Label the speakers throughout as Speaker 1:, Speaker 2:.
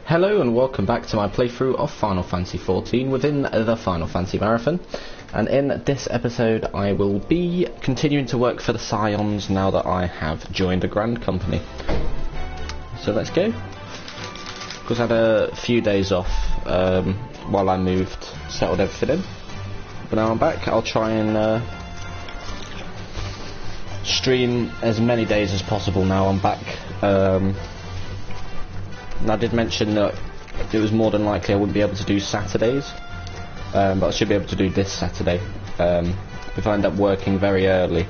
Speaker 1: Hello and welcome back to my playthrough of Final Fantasy XIV within the Final Fantasy Marathon. And in this episode I will be continuing to work for the Scions now that I have joined a grand company. So let's go. Because I had a few days off while I moved, settled everything in. But now I'm back. I'll try and stream as many days as possible now I'm back. And I did mention that it was more than likely I wouldn't be able to do Saturdays, but I should be able to do this Saturday if I end up working very early.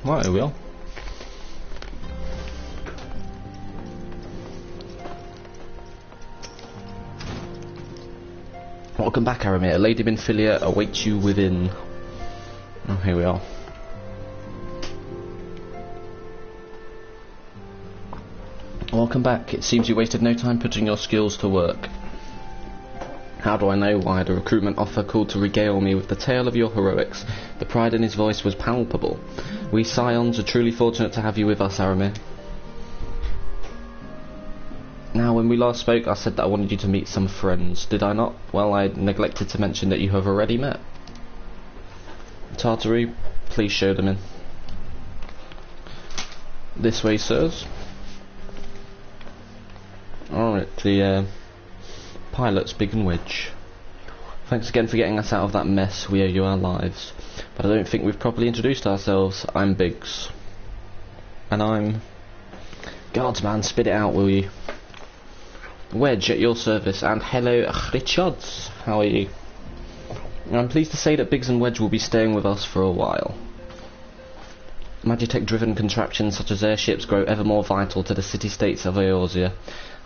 Speaker 1: Right, here we are. Welcome back, Aramir. Lady Minfilia awaits you within. Oh, here we are. Welcome back. It seems you wasted no time putting your skills to work. How do I know? Why the recruitment offer called to regale me with the tale of your heroics. The pride in his voice was palpable. We Scions are truly fortunate to have you with us, Aramir. Now, when we last spoke, I said that I wanted you to meet some friends. Did I not? Well, I neglected to mention that you have already met. Tartary, please show them in. This way, sirs. Alright, the pilot's Big and Wedge. Thanks again for getting us out of that mess. We owe you our lives. But I don't think we've properly introduced ourselves. I'm Biggs. And I'm... Guardsman, spit it out, will you? Wedge, at your service. And hello, Richards. How are you? I'm pleased to say that Biggs and Wedge will be staying with us for a while. Magitech-driven contraptions such as airships grow ever more vital to the city-states of Eorzea.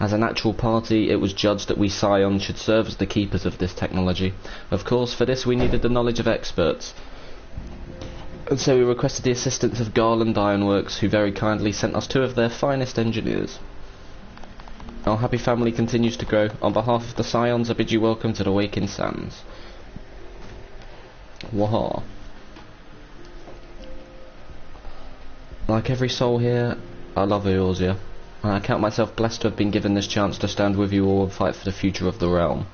Speaker 1: As a natural party, it was judged that we Scions should serve as the keepers of this technology. Of course, for this we needed the knowledge of experts. And so we requested the assistance of Garland Ironworks, who very kindly sent us two of their finest engineers. Our happy family continues to grow. On behalf of the Scions, I bid you welcome to the Waking Sands. Waha. Like every soul here, I love Eorzea, and I count myself blessed to have been given this chance to stand with you all and fight for the future of the realm.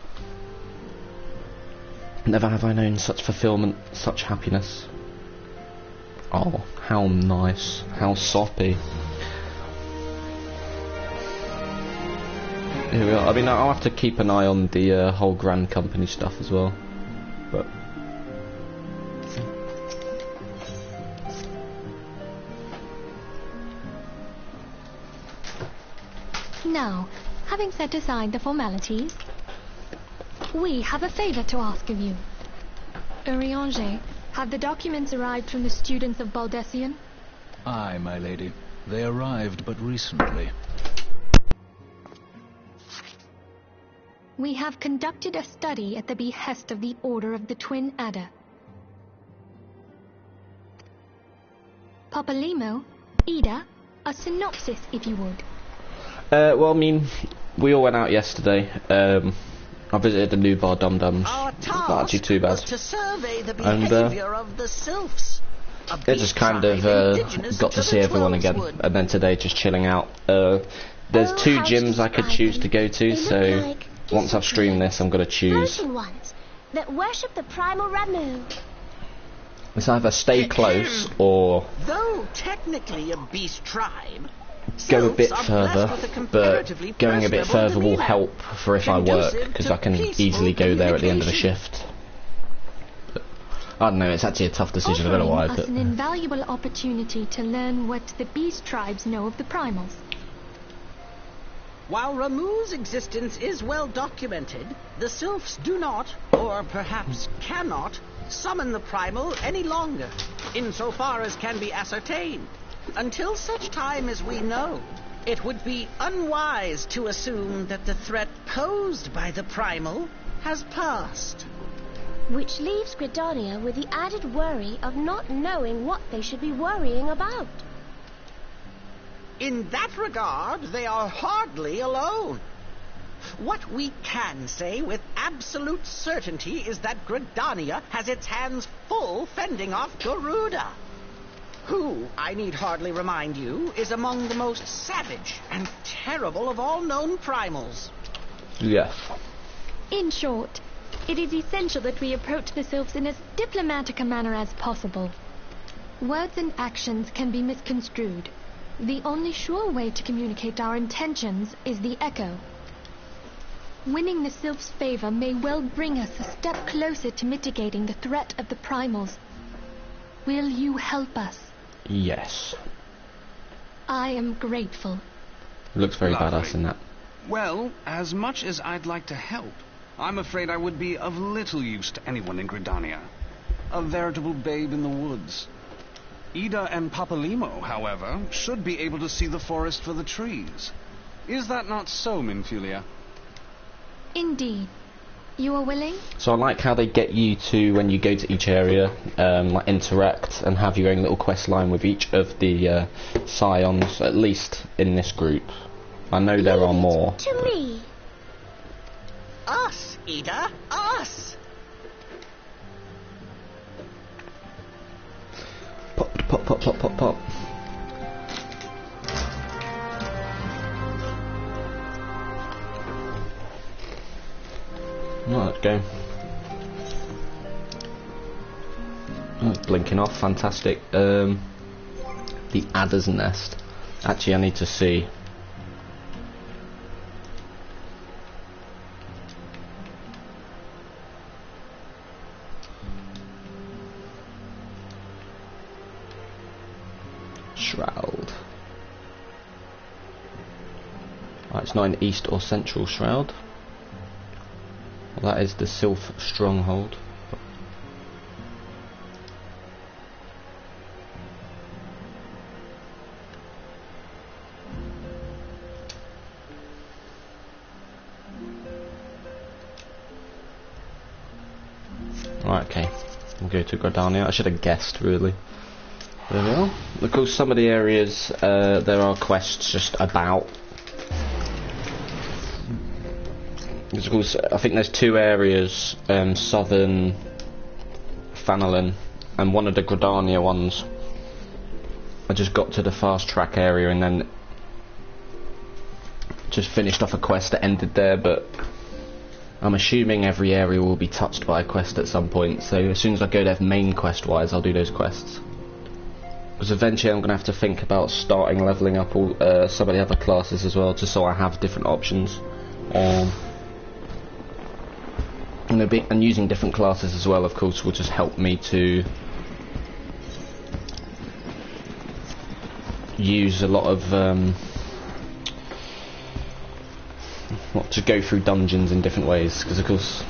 Speaker 1: Never have I known such fulfillment, such happiness. Oh, how nice, how soppy. Here we are. I mean, I'll have to keep an eye on the whole Grand Company stuff as well, but...
Speaker 2: Now, having set aside the formalities, we have a favor to ask of you. Urianger, have the documents arrived from the students of Baldessian?
Speaker 3: Aye, my lady. They arrived but recently.
Speaker 2: We have conducted a study at the behest of the Order of the Twin Adder. Papalimo, Ida, a synopsis if you would.
Speaker 1: Well, I mean, we all went out yesterday. I visited the new bar Dum Dums. Not actually too bad.
Speaker 4: To survey the
Speaker 1: And
Speaker 4: behavior of the sylphs.
Speaker 1: they just kind of got to see everyone again. And then today, just chilling out. There's two gyms I could choose to go to, so once I've streamed this, I'm going to choose.
Speaker 5: Ones that worship the primal Ramu.
Speaker 1: It's either stay close or
Speaker 4: Though technically a beast tribe,
Speaker 1: go a bit
Speaker 4: sylphs are blessed
Speaker 1: further,
Speaker 4: with a
Speaker 1: but
Speaker 4: comparatively
Speaker 1: going a bit
Speaker 4: personable
Speaker 1: further will
Speaker 4: demeanor,
Speaker 1: help for if I work,
Speaker 4: conducive
Speaker 1: because
Speaker 4: to
Speaker 1: I can
Speaker 4: peaceful
Speaker 1: easily go there at the end of a
Speaker 4: communication.
Speaker 1: shift. I don't know, it's actually a tough decision, I don't know why I
Speaker 2: offering us
Speaker 1: put...
Speaker 2: an invaluable opportunity to learn what the beast tribes know of the primals.
Speaker 4: While Ramu's existence is well documented, the Sylphs do not, or perhaps cannot, summon the primal any longer, insofar as can be ascertained. Until such time as we know, it would be unwise to assume that the threat posed by the primal has passed.
Speaker 5: Which leaves Gridania with the added worry of not knowing what they should be worrying about.
Speaker 4: In that regard, they are hardly alone. What we can say with absolute certainty is that Gridania has its hands full fending off Garuda, who, I need hardly remind you, is among the most savage and terrible of all known primals.
Speaker 1: Yes.
Speaker 2: In short, it is essential that we approach the Sylphs in as diplomatic a manner as possible. Words and actions can be misconstrued. The only sure way to communicate our intentions is the echo. Winning the Sylphs' favor may well bring us a step closer to mitigating the threat of the primals. Will you help us?
Speaker 1: Yes.
Speaker 2: I am grateful.
Speaker 1: Looks very
Speaker 6: Lovely.
Speaker 1: badass in that.
Speaker 6: Well, as much as I'd like to help, I'm afraid I would be of little use to anyone in Gridania. A veritable babe in the woods. Ida and Papalimo, however, should be able to see the forest for the trees. Is that not so, Minfilia?
Speaker 2: Indeed. You are willing?
Speaker 1: So I like how they get you to, when you go to each area, like interact and have your own little quest line with each of the Scions, at least in this group. I know there are more.
Speaker 5: To me.
Speaker 4: Us, Ida, us!
Speaker 1: Pop, pop, pop, pop, pop, pop. Right, let's go. Oh, it's blinking off, fantastic. The adder's nest. Actually, I need to see. Shroud. Right, it's not an east or central shroud. Well, that is the Sylph stronghold. Right, okay. We'll go to Gridania. I should have guessed, really. There we are. Of course, some of the areas there are quests just about. Of course, I think there's two areas, southern Fanelin, and one of the Gridania ones. I just got to the fast track area and then just finished off a quest that ended there, but I'm assuming every area will be touched by a quest at some point, so as soon as I go there main quest wise, I'll do those quests. Because eventually I'm going to have to think about starting levelling up all some of the other classes as well, just so I have different options. And using different classes as well, of course, will just help me to use a lot of to go through dungeons in different ways. Because of course,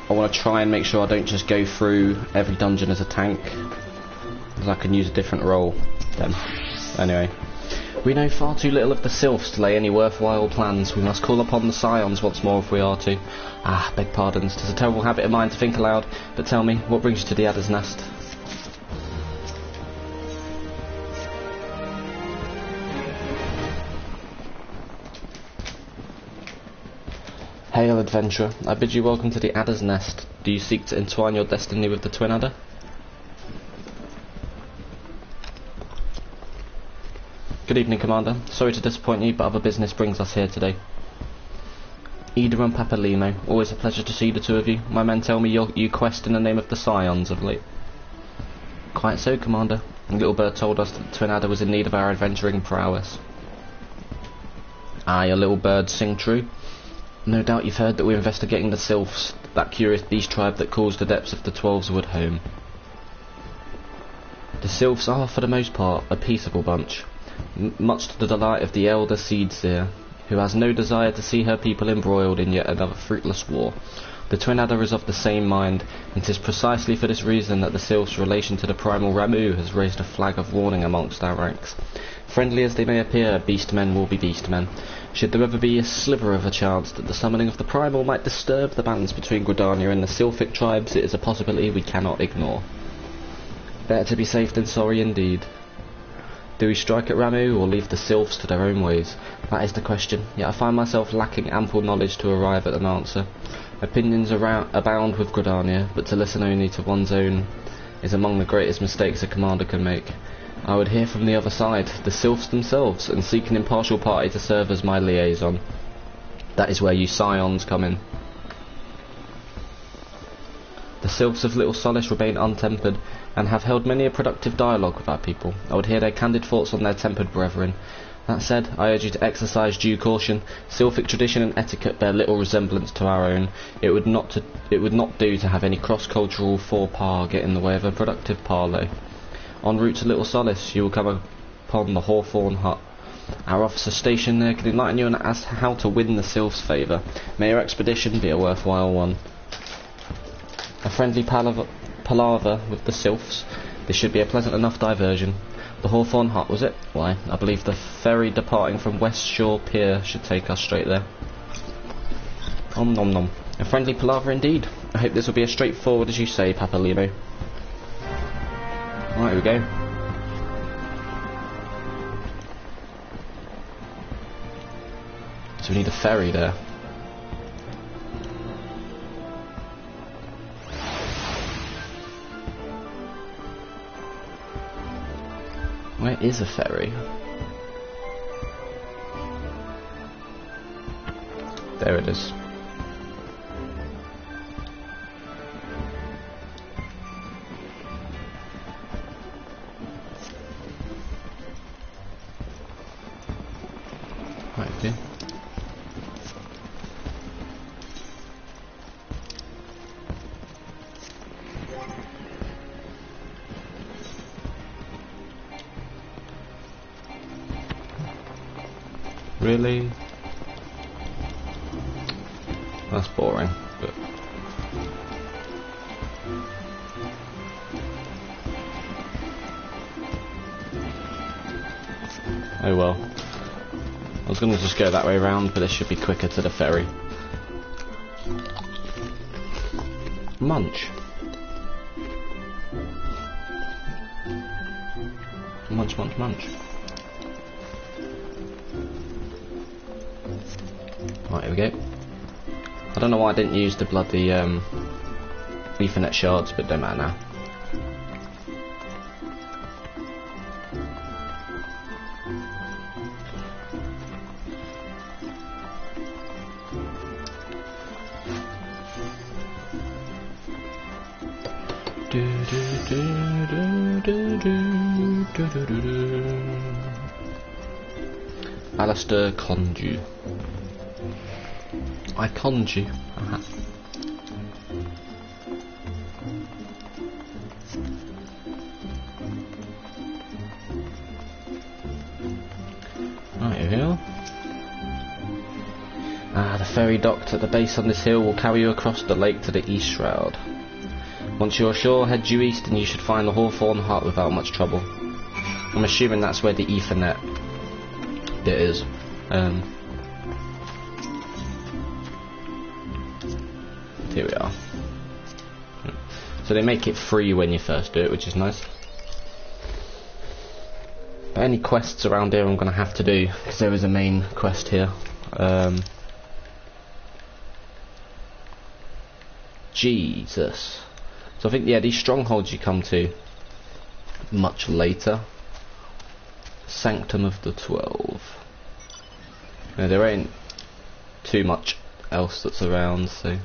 Speaker 1: I want to try and make sure I don't just go through every dungeon as a tank, because I can use a different role then. Anyway. We know far too little of the Sylphs to lay any worthwhile plans. We must call upon the Scions once more if we are to. Ah, beg pardons. 'Tis a terrible habit of mine to think aloud. But tell me, what brings you to the Adder's Nest? Hail, adventurer. I bid you welcome to the Adder's Nest. Do you seek to entwine your destiny with the Twin Adder? Good evening, Commander. Sorry to disappoint you, but other business brings us here today. Ida and Papalimo, always a pleasure to see the two of you. My men tell me you quest in the name of the Scions of late. Quite so, Commander. Little Bird told us that the Twin Adder was in need of our adventuring prowess. Aye, your Little Bird sing true. No doubt you've heard that we're investigating the Sylphs, that curious beast tribe that calls the depths of the Twelve's Wood home. The Sylphs are, for the most part, a peaceable bunch, much to the delight of the elder Seedseer, who has no desire to see her people embroiled in yet another fruitless war. The Twin Adder is of the same mind, and 'tis precisely for this reason that the Sylph's relation to the primal Ramu has raised a flag of warning amongst our ranks. Friendly as they may appear, beast-men will be beast-men. Should there ever be a sliver of a chance that the summoning of the primal might disturb the balance between Gridania and the Sylphic tribes, it is a possibility we cannot ignore. Better to be safe than sorry indeed. Do we strike at Ramu, or leave the Sylphs to their own ways? That is the question, yet I find myself lacking ample knowledge to arrive at an answer. Opinions abound with Gridania, but to listen only to one's own is among the greatest mistakes a commander can make. I would hear from the other side, the Sylphs themselves, and seek an impartial party to serve as my liaison. That is where you Scions come in. The Sylphs of Little Solace remain untempered, and have held many a productive dialogue with our people. I would hear their candid thoughts on their tempered brethren. That said, I urge you to exercise due caution. Sylphic tradition and etiquette bear little resemblance to our own. It would not do to have any cross-cultural faux pas get in the way of a productive parley. En route to Little Solace, you will come upon the Hawthorn Hut. Our officer stationed there can enlighten you as to how to win the Sylph's favour. May your expedition be a worthwhile one. A friendly palaver with the Sylphs. This should be a pleasant enough diversion. The Hawthorn Hut, was it? Why, I believe the ferry departing from West Shore Pier should take us straight there. Om nom nom. A friendly palaver indeed. I hope this will be as straightforward as you say, Papa Limo. Right, here we go. So we need a ferry there. Where is a ferry? There it is. Right, okay. Really? That's boring, but... oh well. I was going to just go that way around, but it should be quicker to the ferry. Munch. Munch, munch, munch. Right, here we go. I don't know why I didn't use the bloody Ethernet shards, but don't matter now. Alistair Conju. I conjure. Right, here we are. The ferry docked at the base on this hill will carry you across the lake to the East Shroud. Once you're ashore, head due east and you should find the Hawthorn Hut without much trouble. I'm assuming that's where the Ethernet bit is. Here we are. So they make it free when you first do it, which is nice. But any quests around here I'm going to have to do, because there is a main quest here. Jesus. So I think, yeah, these strongholds you come to much later. Sanctum of the 12. No, there ain't too much else that's around, so...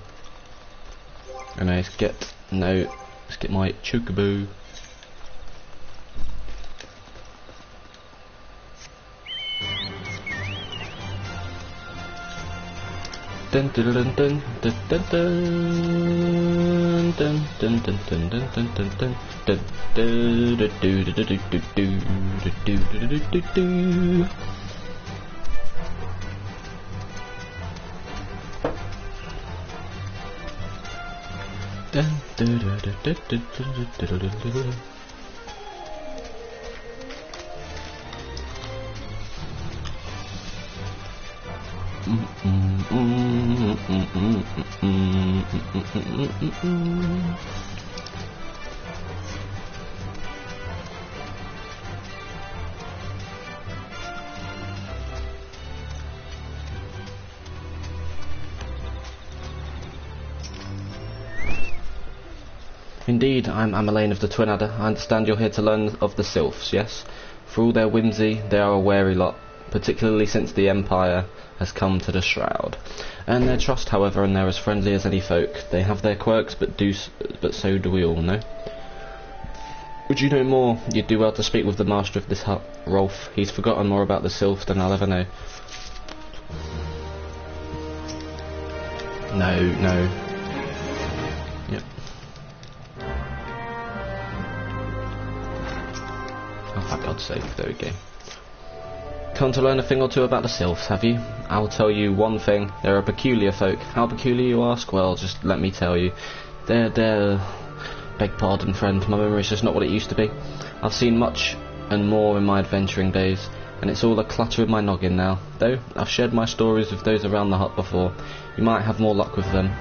Speaker 1: anyway, let's get my chocobo. Dun dun dun dun dun dun dun. dun dun dun dun dun dun dun dun dun dun do do do do do do do do do do do do. Dun do do do do do do do do do do. Indeed, I'm Ameline of the Twin Adder. I understand you're here to learn of the Sylphs, yes? For all their whimsy, they are a wary lot, particularly since the Empire has come to the Shroud. Earn their trust, however, and they're as friendly as any folk. They have their quirks, but so do we all, no? Would you know more? You'd do well to speak with the master of this hut, Rolf. He's forgotten more about the Sylphs than I'll ever know. No. Yep. Oh, for God's sake, there we go. Come to learn a thing or two about the Sylphs, have you? I'll tell you one thing. They're a peculiar folk. How peculiar, you ask? Well, just let me tell you. They're... Beg pardon, friend. My memory's just not what it used to be. I've seen much and more in my adventuring days, and it's all a clutter in my noggin now. Though, I've shared my stories with those around the hut before. You might have more luck with them.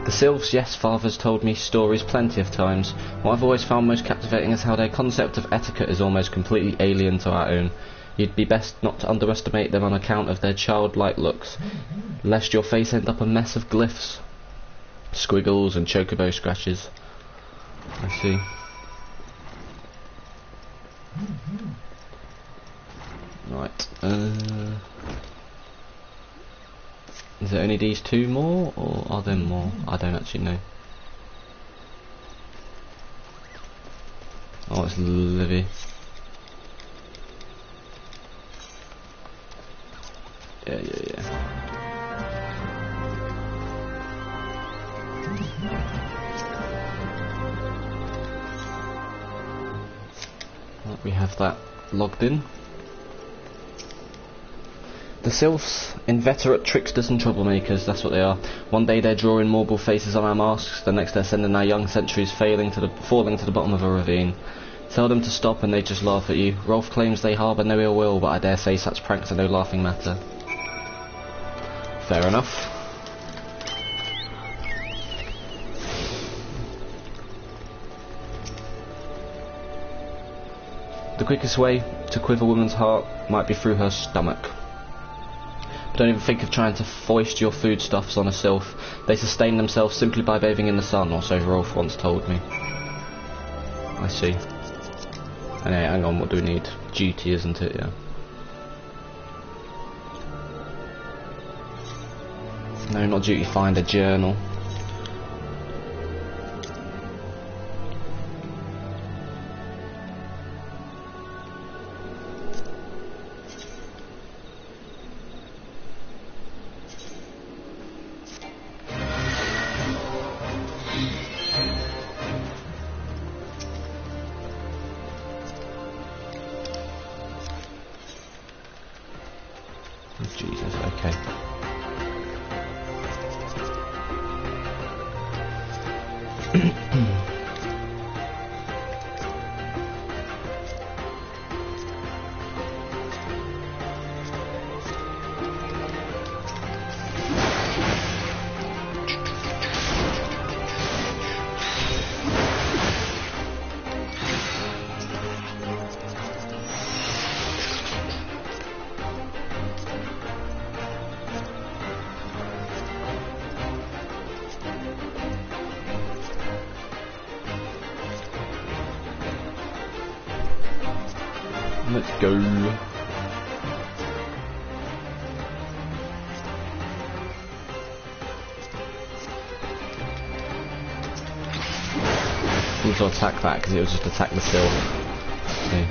Speaker 1: The Sylphs, yes, Father's told me stories plenty of times. What I've always found most captivating is how their concept of etiquette is almost completely alien to our own. You'd be best not to underestimate them on account of their childlike looks, lest your face end up a mess of glyphs, squiggles and chocobo scratches. I see. Right, is it only these two more, or are there more? I don't actually know. Oh, it's Livy. Yeah. Right, we have that logged in. The Sylphs, inveterate tricksters and troublemakers, that's what they are. One day they're drawing marble faces on our masks, the next they're sending our young sentries falling to the bottom of a ravine. Tell them to stop and they just laugh at you. Rolf claims they harbour no ill will, but I dare say such pranks are no laughing matter. Fair enough. The quickest way to quiver a woman's heart might be through her stomach. But don't even think of trying to foist your foodstuffs on a sylph. They sustain themselves simply by bathing in the sun, or so Rolf once told me. I see. And hey, hang on, what do we need? Duty, isn't it? Yeah. No, not duty, find a journal. Jesus, okay. Let's go. Need to attack that because it was just attack the sill. Okay.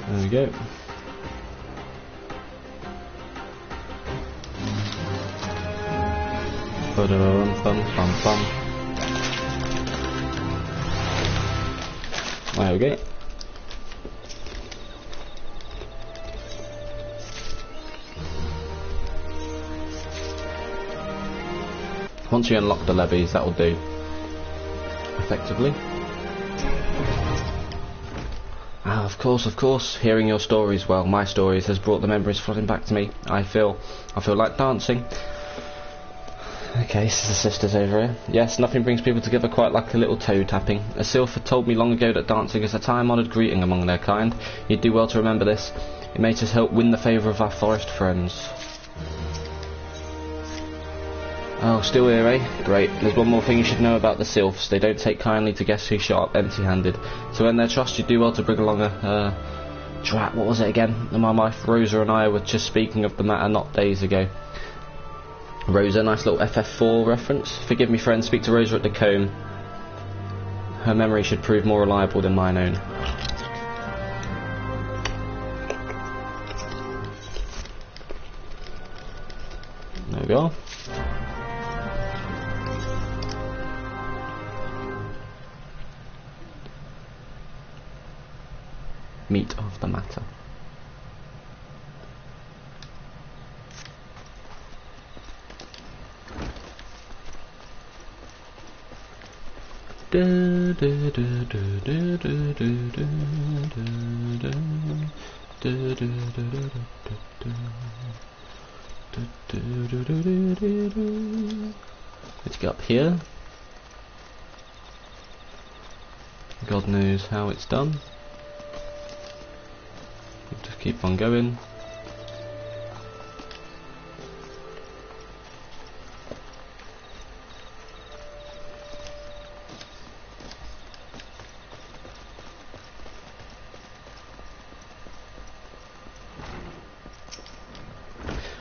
Speaker 1: There we go. Bum. There we go. Once you unlock the levies, that will do. Effectively. Ah, of course. Hearing your stories, well, my stories, has brought the memories flooding back to me. I feel like dancing. Okay, this is the sisters over here. Yes, nothing brings people together quite like a little toe tapping. A sylph had told me long ago that dancing is a time-honoured greeting among their kind. You'd do well to remember this. It may just help win the favour of our forest friends. Oh, still here, eh? Great. There's one more thing you should know about the sylphs. They don't take kindly to guests who show up empty-handed. To earn their trust, you'd do well to bring along a, drat, what was it again? My wife Rosa and I were just speaking of the matter not days ago. Rosa, nice little FF4 reference. Forgive me, friend, speak to Rosa at the comb. Her memory should prove more reliable than mine own. There we go. Meat of the matter. Let's get up here. God knows how it's done. We'll just keep on going.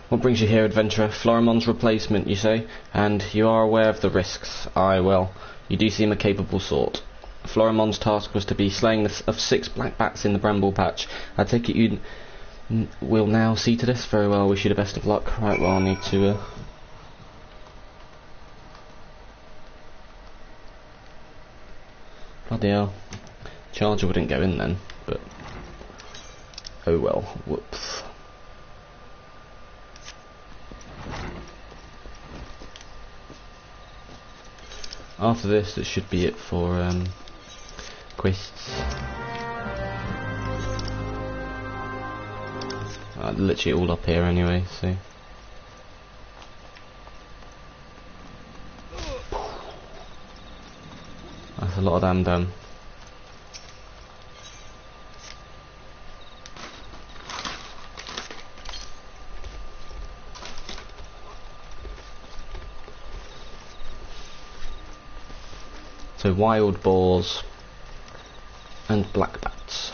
Speaker 1: What brings you here, adventurer? Floramon's replacement, you say? And you are aware of the risks. Aye, well, you do seem a capable sort. Floramon's task was to be slaying of 6 black bats in the bramble patch. I take it you will now see to this? Very well, wish you the best of luck. Right, well, I need to... Bloody hell. Charger wouldn't go in then, but... Oh well, whoops. After this, that should be it for quests. Literally all up here anyway, so. That's a lot of damn. So wild boars and black bats.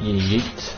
Speaker 1: Yeet.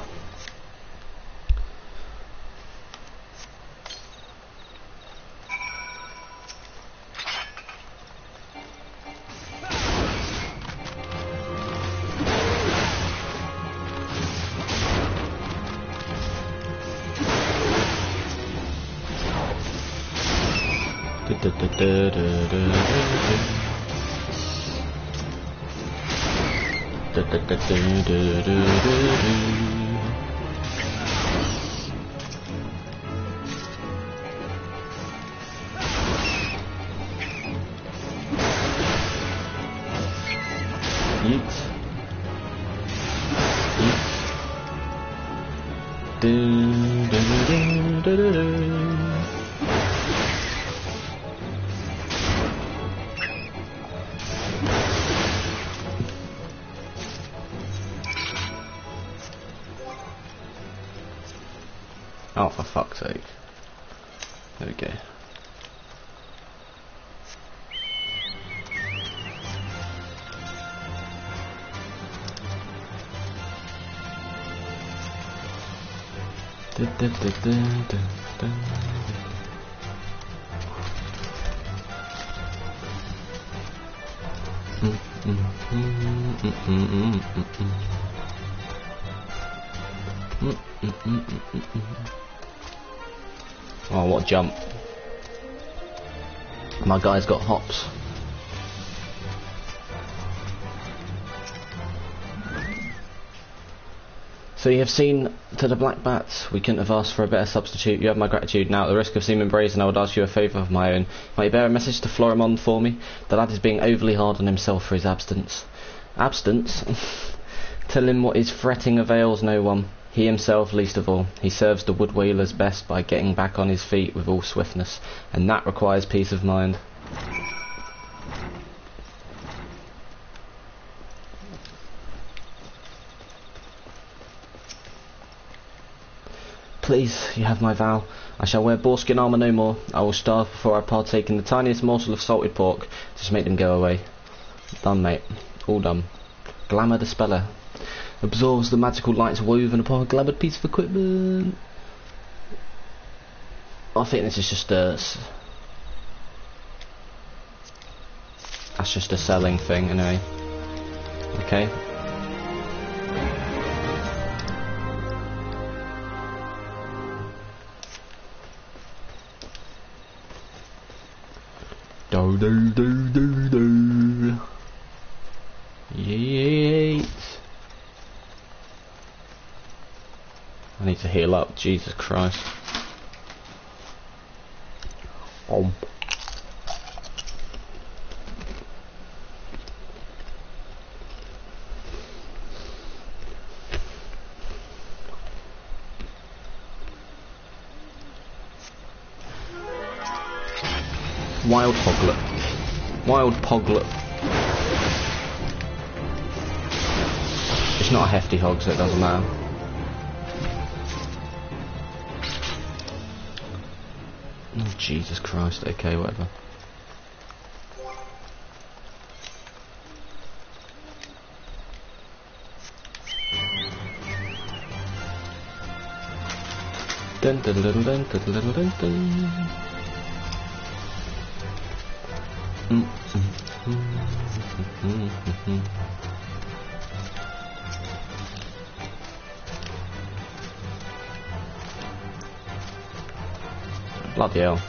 Speaker 1: Oh, for fuck's sake. There we go. Oh, what a jump. My guy's got hops. So you have seen to the black bats. We couldn't have asked for a better substitute. You have my gratitude. Now, at the risk of seeming brazen, I would ask you a favour of my own. Might you bear a message to Florimond for me? The lad is being overly hard on himself for his absence. Absence? Tell him what his fretting avails no one. He himself least of all. He serves the wood whalers best by getting back on his feet with all swiftness, and that requires peace of mind. Please, you have my vow. I shall wear boarskin armour no more. I will starve before I partake in the tiniest morsel of salted pork. Just make them go away. Done, mate. All done. Glamour the Speller. Absorbs the magical lights woven upon a glamoured piece of equipment. I think this is just a... That's just a selling thing, anyway. Okay. Do do do do do. Yeet. I need to heal up, Jesus Christ. Wild Poglet. Wild Poglet. It's not a hefty hog, so it doesn't matter. Oh, Jesus Christ. Okay, whatever. Dun dun dun dun dun dun dun dun. Bloody hell.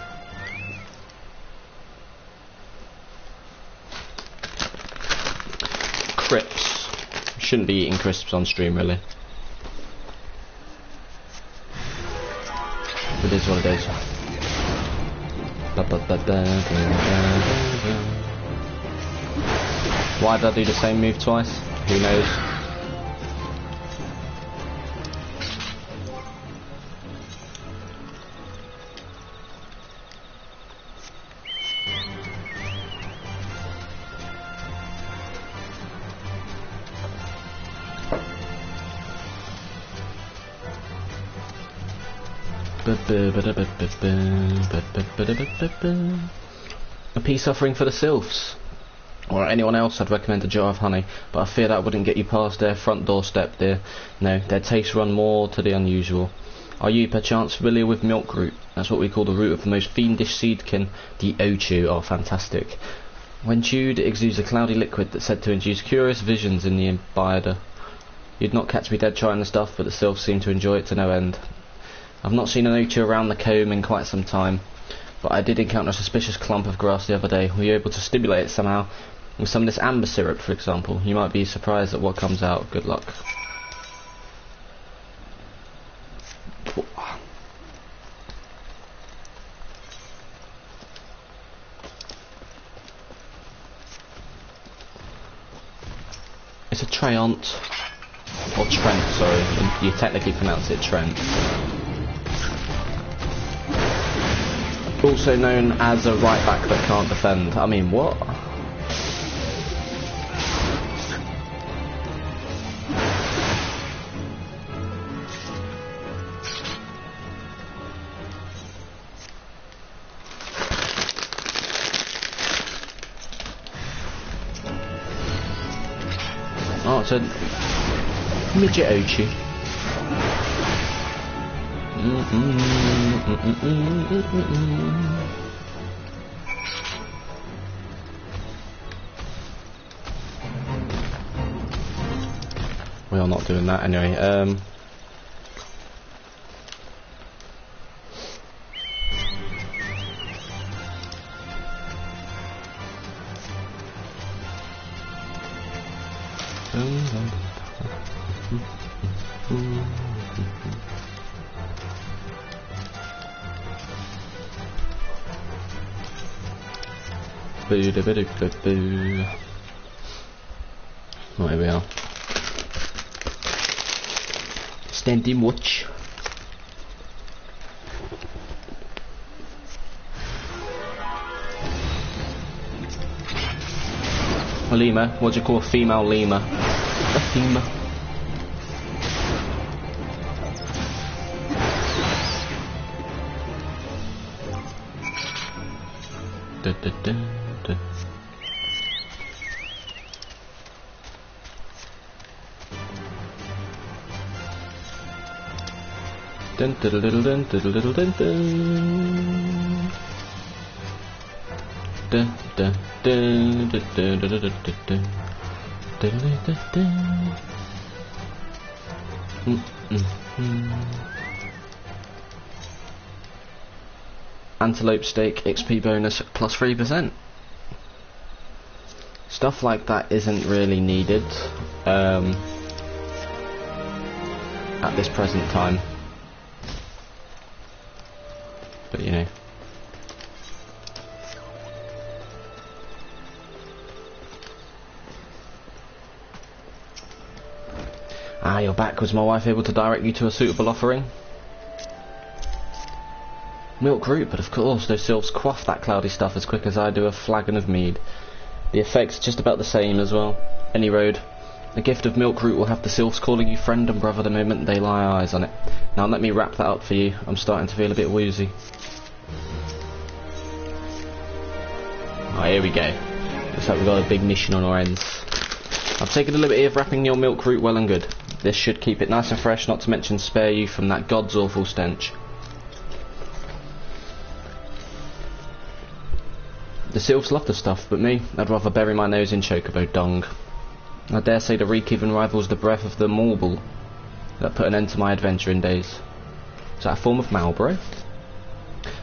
Speaker 1: Crisps. Shouldn't be eating crisps on stream, really. It is what it is. Why did I do the same move twice? Who knows? A peace offering for the sylphs. Or anyone else, I'd recommend a jar of honey, but I fear that wouldn't get you past their front doorstep, dear. No, their tastes run more to the unusual. Are you perchance familiar with milk root? That's what we call the root of the most fiendish seedkin, the ochu. Oh, fantastic. When chewed, it exudes a cloudy liquid that's said to induce curious visions in the imbiber. You'd not catch me dead trying the stuff, but the sylphs seem to enjoy it to no end. I've not seen an ochu around the comb in quite some time, But I did encounter a suspicious clump of grass the other day. Were you able to stimulate it somehow? With some of this amber syrup, for example. You might be surprised at what comes out. Good luck. It's a Trent. Or Trent, sorry. You technically pronounce it Trent. Also known as a right back that can't defend. I mean, what? Oh, it's a midget Ochi. We are not doing that anyway. Boo. Oh, here we are. Standing watch. A lemur. What do you call a female lemur? A femur. Dun dun dun dun dun dun dun dun. Dun dun dun dun dun dun dun dun dun. Antelope steak XP bonus plus 3%. Stuff like that isn't really needed at this present time. But you know. Ah, you're back. Was my wife able to direct you to a suitable offering? Milk root, but of course, those sylphs quaff that cloudy stuff as quick as I do a flagon of mead. The effect's just about the same as well. Any road. The gift of milk root will have the sylphs calling you friend and brother the moment they lay eyes on it. Now let me wrap that up for you. I'm starting to feel a bit woozy. Oh, here we go. Looks like we've got a big mission on our ends. I've taken the liberty of wrapping your milk root well and good. This should keep it nice and fresh, not to mention spare you from that god's awful stench. The sylphs love the stuff, but me, I'd rather bury my nose in chocobo dung. I dare say the reek even rivals the breath of the marble that put an end to my adventuring days. Is that a form of Marlborough?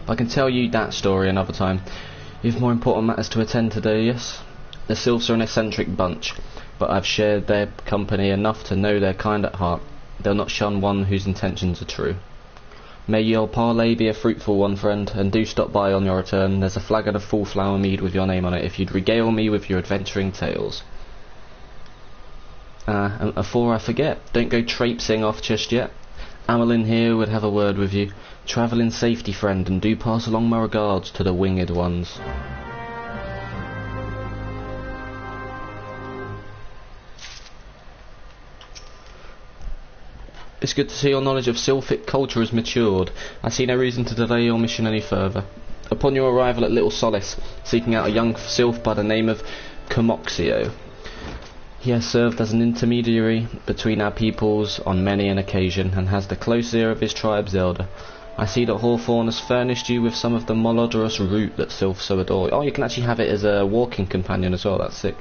Speaker 1: I can tell you that story another time. You've more important matters to attend to, yes? The sylphs are an eccentric bunch, but I've shared their company enough to know they're kind at heart. They'll not shun one whose intentions are true. May your parley be a fruitful one, friend, and do stop by on your return. There's a flagon of full flower mead with your name on it if you'd regale me with your adventuring tales. And before I forget, don't go traipsing off just yet. Amelin here would have a word with you. Travel in safety, friend, and do pass along my regards to the winged ones. It's good to see your knowledge of sylphic culture has matured. I see no reason to delay your mission any further. Upon your arrival at Little Solace, seeking out a young sylph by the name of Comoxio. He has served as an intermediary between our peoples on many an occasion, and has the close ear of his tribe's elder. I see that Hawthorne has furnished you with some of the malodorous root that sylphs so adore. Oh, you can actually have it as a walking companion as well, that's sick.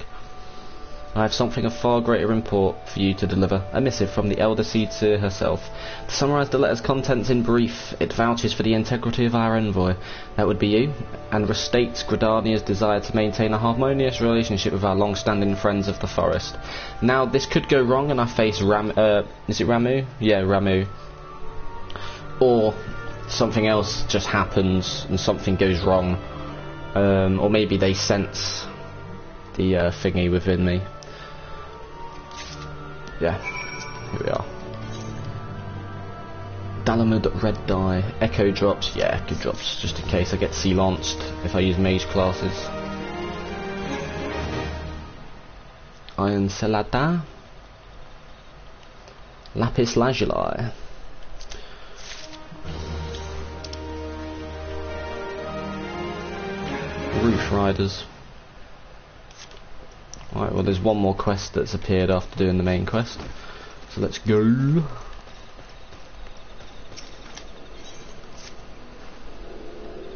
Speaker 1: I have something of far greater import for you to deliver, a missive from the Elder Seed Seer herself. To summarise the letter's contents in brief, it vouches for the integrity of our envoy, that would be you, and restates Gridania's desire to maintain a harmonious relationship with our long-standing friends of the forest. Now, this could go wrong and I face is it Ramu? Yeah, Ramu. Or something else just happens and something goes wrong. Or maybe they sense the thingy within me. Yeah, here we are. Dalamud red dye, echo drops, yeah, echo drops, just in case I get sea-launched if I use mage classes. Iron Selada, Lapis Lazuli. Roof Riders. Right, well there's one more quest that's appeared after doing the main quest. So let's go.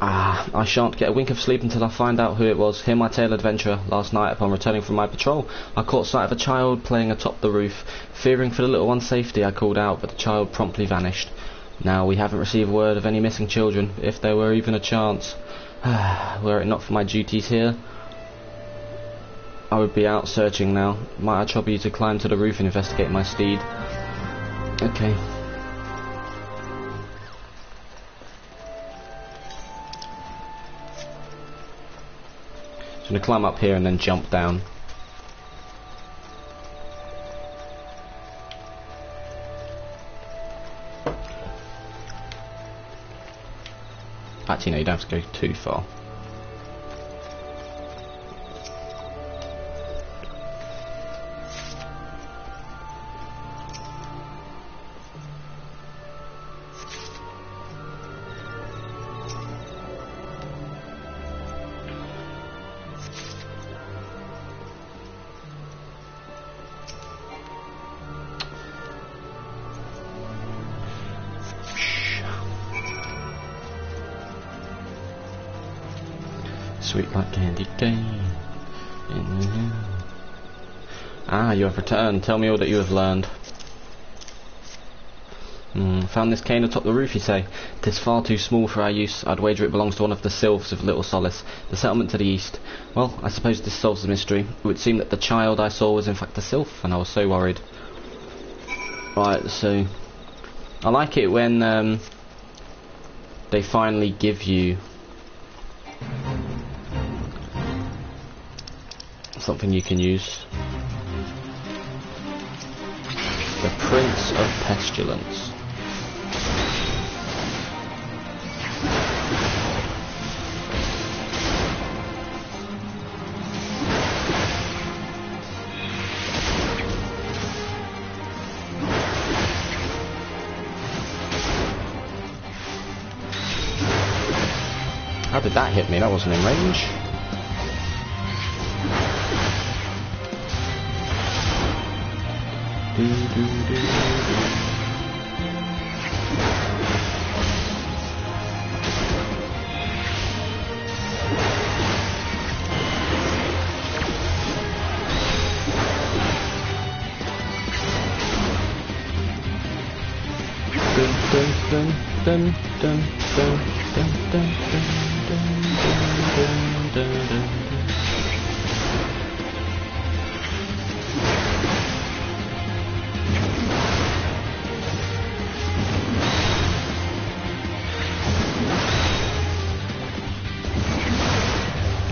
Speaker 1: I shan't get a wink of sleep until I find out who it was. Hear my tale adventure. Last night upon returning from my patrol, I caught sight of a child playing atop the roof. Fearing for the little one's safety, I called out, but the child promptly vanished. Now we haven't received word of any missing children, if there were even a chance. Were it not for my duties here, I would be out searching now. Might I trouble you to climb to the roof and investigate my steed? Okay. So I'm going to climb up here and then jump down. Actually, no, you don't have to go too far. Sweet like candy cane. Ah, you have returned. Tell me all that you have learned. Found this cane atop the roof, you say? 'Tis far too small for our use. I'd wager it belongs to one of the sylphs of Little Solace, the settlement to the east. Well, I suppose this solves the mystery. It would seem that the child I saw was in fact a sylph, and I was so worried. Right, so I like it when they finally give you something you can use. The Prince of Pestilence. How did that hit me? That wasn't in range.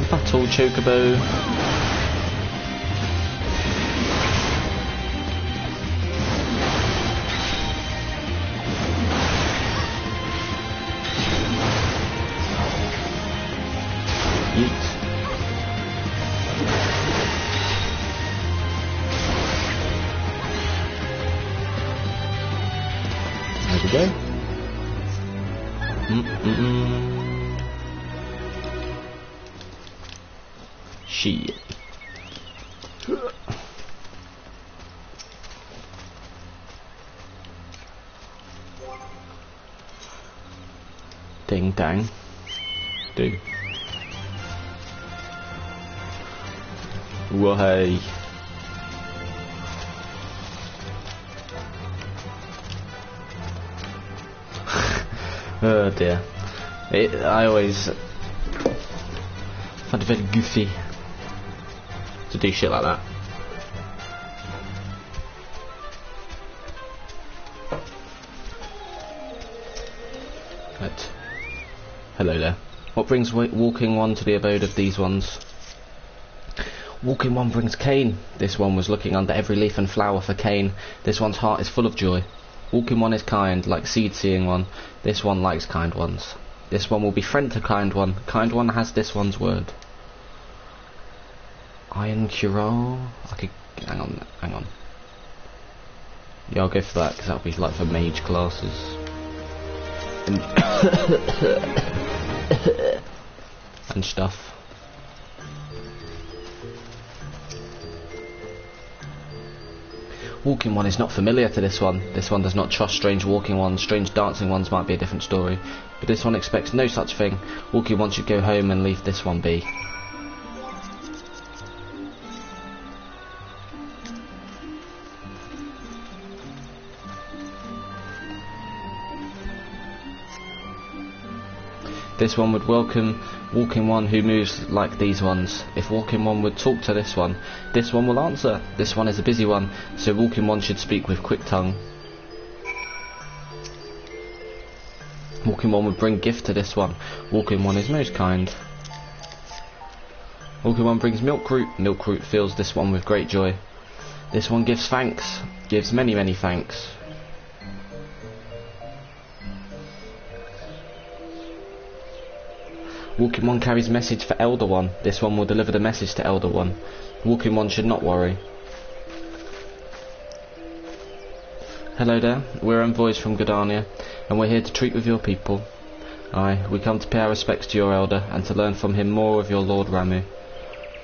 Speaker 1: Battle Chocobo. Yeet. There we go. Shit. Ding dang. Do. Whoa, hey. Oh dear. I always find it very goofy to do shit like that. Right. Hello there. What brings Walking One to the abode of these ones? Walking One brings Cain. This one was looking under every leaf and flower for Cain. This one's heart is full of joy. Walking One is kind, like Seed-Seeing One. This one likes kind ones. This one will be friend to kind one. Kind one has this one's word. Iron Cure. I could hang on. Yeah, I'll go for that because that'll be like for mage classes. And stuff. Walking One is not familiar to this one. This one does not trust strange walking ones. Strange dancing ones might be a different story. But this one expects no such thing. Walking One should go home and leave this one be. This one would welcome Walking One who moves like these ones. If Walking One would talk to this one will answer. This one is a busy one, so Walking One should speak with quick tongue. Walking One would bring gift to this one. Walking One is most kind. Walking One brings milk-root. Milk-root fills this one with great joy. This one gives thanks. Gives many, many thanks. Walking One carries message for Elder One. This one will deliver the message to Elder One. Walking One should not worry. Hello there, we're envoys from Gridania, and we're here to treat with your people. Aye, we come to pay our respects to your elder, and to learn from him more of your Lord Ramu.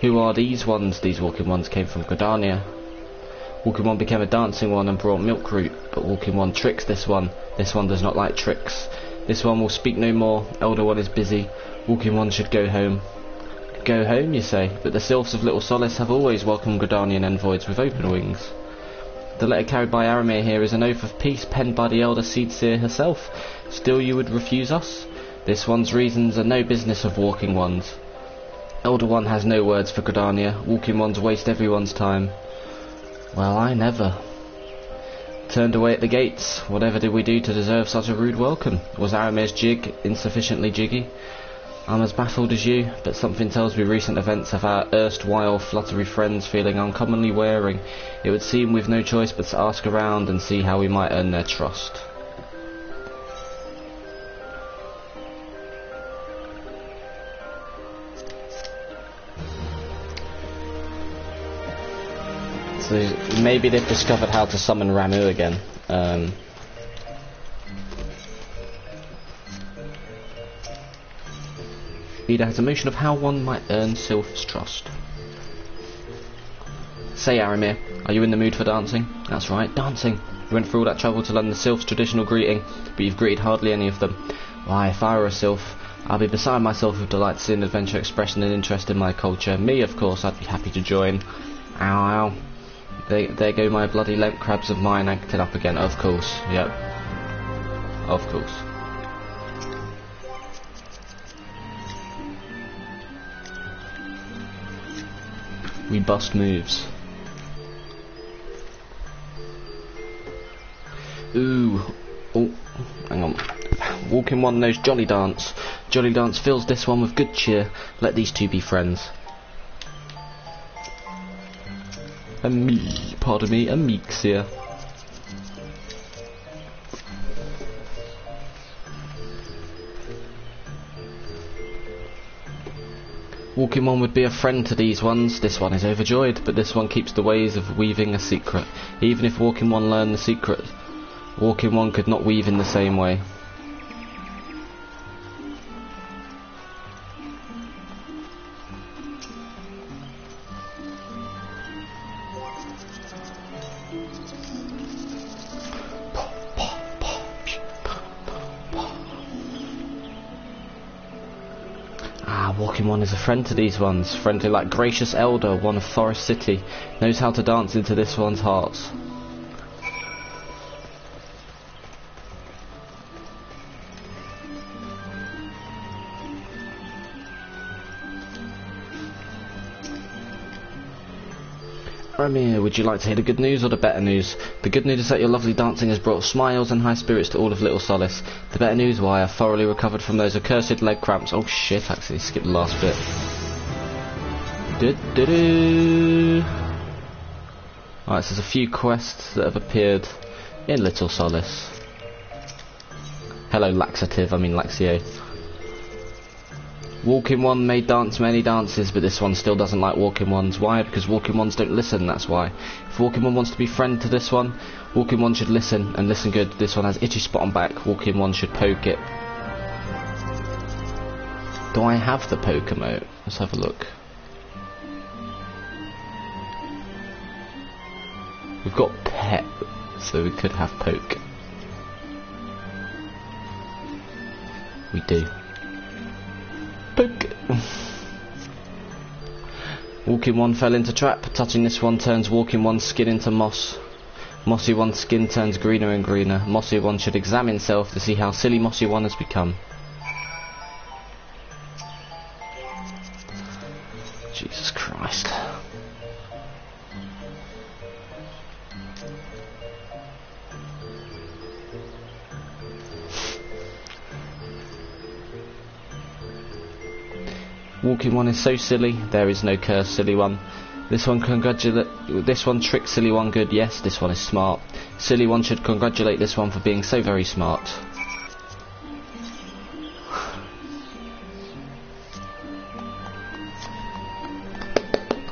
Speaker 1: Who are these ones? These Walking Ones came from Gridania. Walking One became a dancing one and brought milk-root, but Walking One tricks this one. This one does not like tricks. This one will speak no more. Elder One is busy. Walking One should go home. Go home, you say, but the Sylphs of Little Solace have always welcomed Gridanian envoys with open wings. The letter carried by Aramir here is an oath of peace penned by the elder Seedseer herself. Still you would refuse us? This one's reasons are no business of Walking One's. Elder One has no words for Gridania. Walking Ones waste everyone's time. Well, I never. Turned away at the gates. Whatever did we do to deserve such a rude welcome? Was Aramir's jig insufficiently jiggy? I'm as baffled as you, but something tells me recent events have our erstwhile fluttery friends feeling uncommonly wearing. It would seem we've no choice but to ask around and see how we might earn their trust. So maybe they've discovered how to summon Ramu again. Ida has a notion of how one might earn Sylph's trust. Say, Aramir, are you in the mood for dancing? That's right, dancing. You went through all that trouble to learn the Sylph's traditional greeting, but you've greeted hardly any of them. Why, if I were a Sylph, I'd be beside myself with delight to see an adventure expressing an interest in my culture. Me, of course, I'd be happy to join. Ow, ow. There go my bloody lamp crabs of mine acting up again. Of course, yep. Of course. We bust moves. Ooh. Oh, hang on. Walking One knows Jolly Dance. Jolly Dance fills this one with good cheer. Let these two be friends. Pardon me, a meeks here. Walking One would be a friend to these ones. This one is overjoyed, but this one keeps the ways of weaving a secret. Even if Walking One learned the secret, Walking One could not weave in the same way. Walking One is a friend to these ones, friendly like gracious elder, one of Forest City, knows how to dance into this one's hearts. Romeo, would you like to hear the good news or the better news? The good news is that your lovely dancing has brought smiles and high spirits to all of Little Solace. The better news, why I have thoroughly recovered from those accursed leg cramps. Oh shit, actually skipped the last bit. Alright, so there's a few quests that have appeared in Little Solace. Hello laxative, I mean Laxio. Walking one may dance many dances, but this one still doesn't like walking ones. Why? Because walking ones don't listen, that's why. If walking one wants to be friend to this one, walking one should listen, and listen good. This one has itchy spot on back, walking one should poke it. Do I have the poke emote? Let's have a look. We've got pet, so we could have poke. We do. Poke. Walking one fell into trap. Touching this one turns walking one's skin into moss. Mossy one's skin turns greener and greener. Mossy one should examine himself to see how silly mossy one has become. Jesus Christ. Walking one is so silly, there is no curse, silly one. This one tricks silly one good, yes, this one is smart. Silly one should congratulate this one for being so very smart.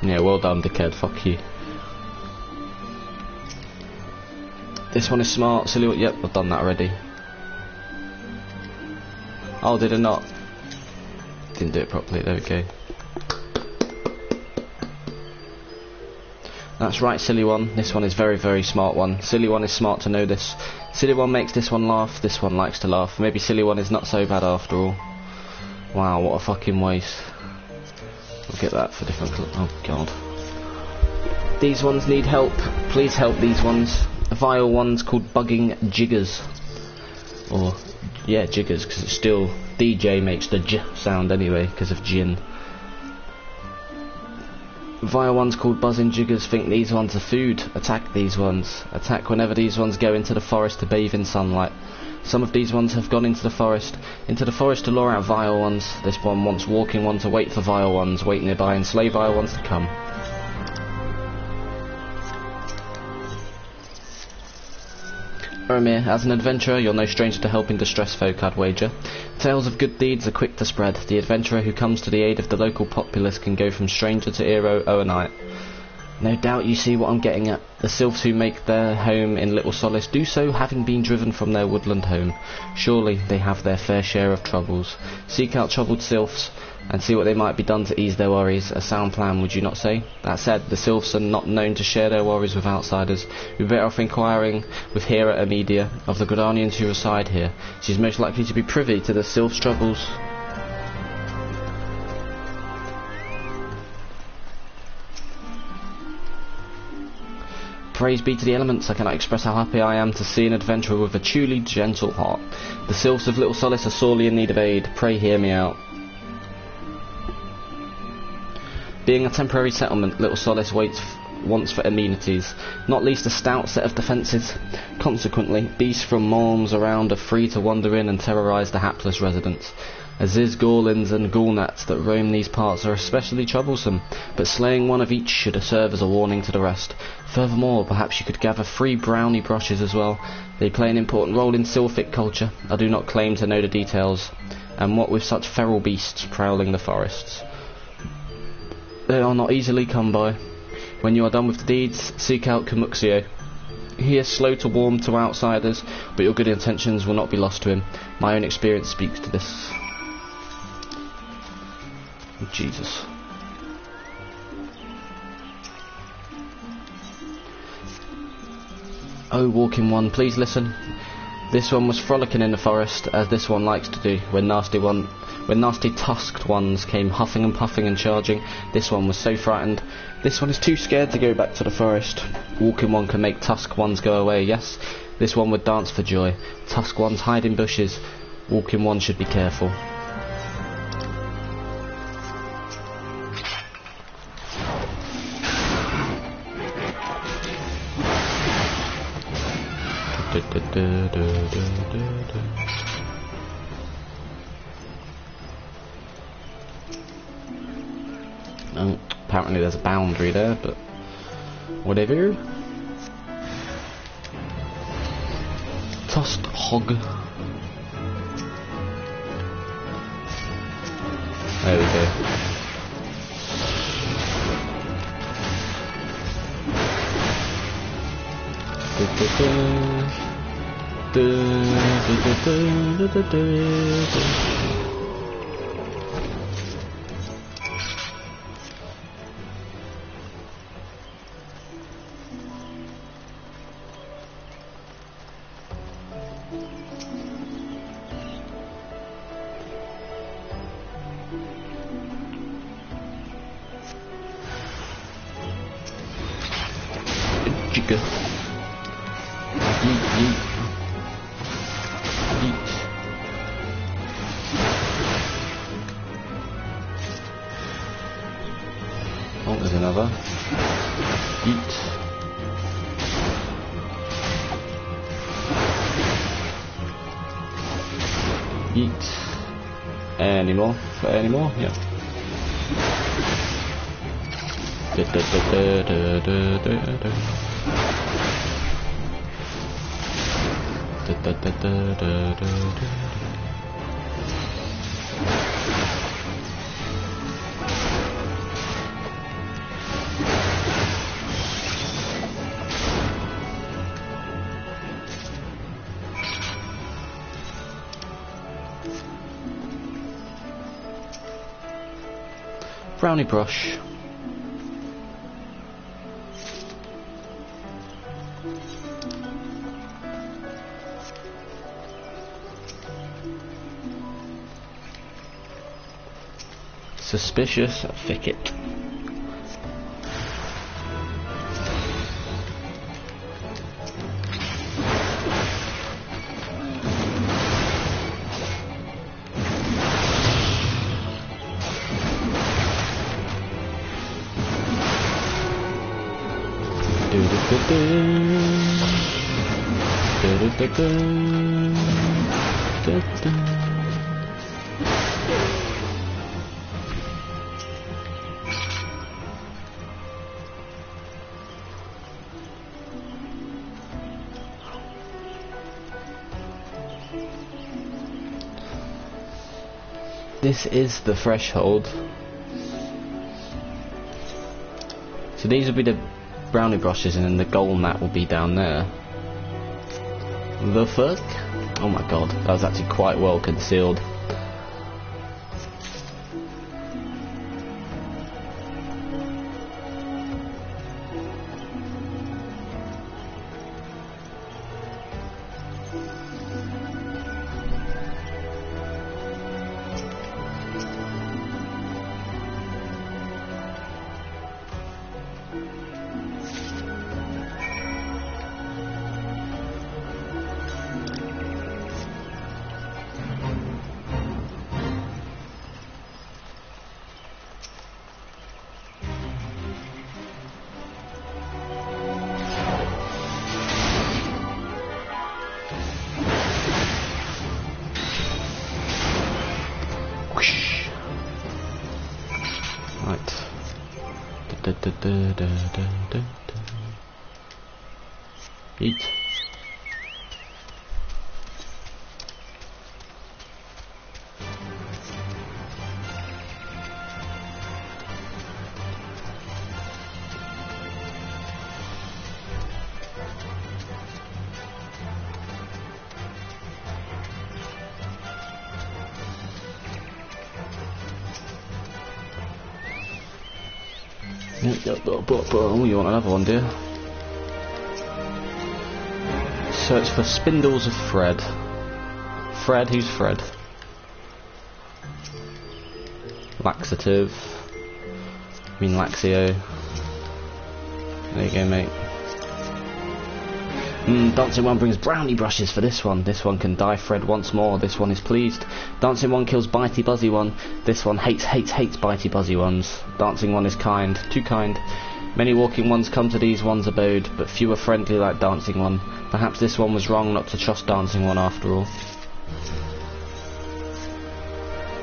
Speaker 1: Yeah, well done, dickhead, fuck you. This one is smart, silly one, yep, I've done that already. Oh, did I not? Didn't do it properly, there we go. That's right, silly one. This one is very, very smart one. Silly one is smart to know this. Silly one makes this one laugh, this one likes to laugh. Maybe silly one is not so bad after all. Wow, what a fucking waste. We'll get that for different oh god. These ones need help. Please help these ones. Vile ones called bugging jiggers. Or, yeah, jiggers, because it's still... DJ makes the j sound anyway, because of gin. Vile ones called buzzing jiggers think these ones are food. Attack these ones. Attack whenever these ones go into the forest to bathe in sunlight. Some of these ones have gone into the forest to lure out vile ones. This one wants walking one to wait for vile ones, wait nearby and slay vile ones to come. Romeo, as an adventurer, you're no stranger to helping distressed folk, I'd wager. Tales of good deeds are quick to spread. The adventurer who comes to the aid of the local populace can go from stranger to hero overnight. No doubt you see what I'm getting at. The sylphs who make their home in Little Solace do so having been driven from their woodland home. Surely they have their fair share of troubles. Seek out troubled sylphs and see what they might be done to ease their worries. A sound plan, would you not say? That said, the sylphs are not known to share their worries with outsiders. We're better off inquiring with Hera Amedia of the Gridanians who reside here. She's most likely to be privy to the sylphs' troubles. Praise be to the elements, I cannot express how happy I am to see an adventurer with a truly gentle heart. The sylphs of Little Solace are sorely in need of aid. Pray hear me out. Being a temporary settlement, Little Solace wants for amenities, not least a stout set of defences. Consequently, beasts from malms around are free to wander in and terrorise the hapless residents. Aziz, Gorlins and Ghoulnats that roam these parts are especially troublesome, but slaying one of each should serve as a warning to the rest. Furthermore, perhaps you could gather 3 brownie brushes as well. They play an important role in sylphic culture. I do not claim to know the details, and what with such feral beasts prowling the forests. They are not easily come by. When you are done with the deeds, seek out Kamuxio. He is slow to warm to outsiders, but your good intentions will not be lost to him. My own experience speaks to this. Jesus. Oh, walking one, please listen. This one was frolicking in the forest, as this one likes to do, when nasty tusked ones came huffing and puffing and charging. This one was so frightened. This one is too scared to go back to the forest. Walking one can make tusk ones go away, yes. This one would dance for joy. Tusk ones hide in bushes. Walking one should be careful. Oh, apparently there's a boundary there, but whatever. Tusked hog. There we go. Chica. Yeet, yeet. Yeet. Oh, there's another. Yeet. Yeet. Any more? Any more? Yeah. Da, da, da, da, da, da, da, da. Da, da, da, da, da, da, da. Brownie brush. Suspicious thicket. This is the threshold. So these will be the brownie brushes, and then the goal mat will be down there. The fuck? Oh my god, that was actually quite well concealed. Eat. Oh, you want another one, dear? Search for spindles of thread. Fred, who's Fred? Laxative. I mean Laxio. There you go, mate. Dancing One brings brownie brushes for this one. This one can dye Fred once more. This one is pleased. Dancing One kills Bitey Buzzy One. This one hates Bitey Buzzy Ones. Dancing One is kind. Too kind. Many walking ones come to these one's abode, but few are friendly like Dancing One. Perhaps this one was wrong not to trust Dancing One after all.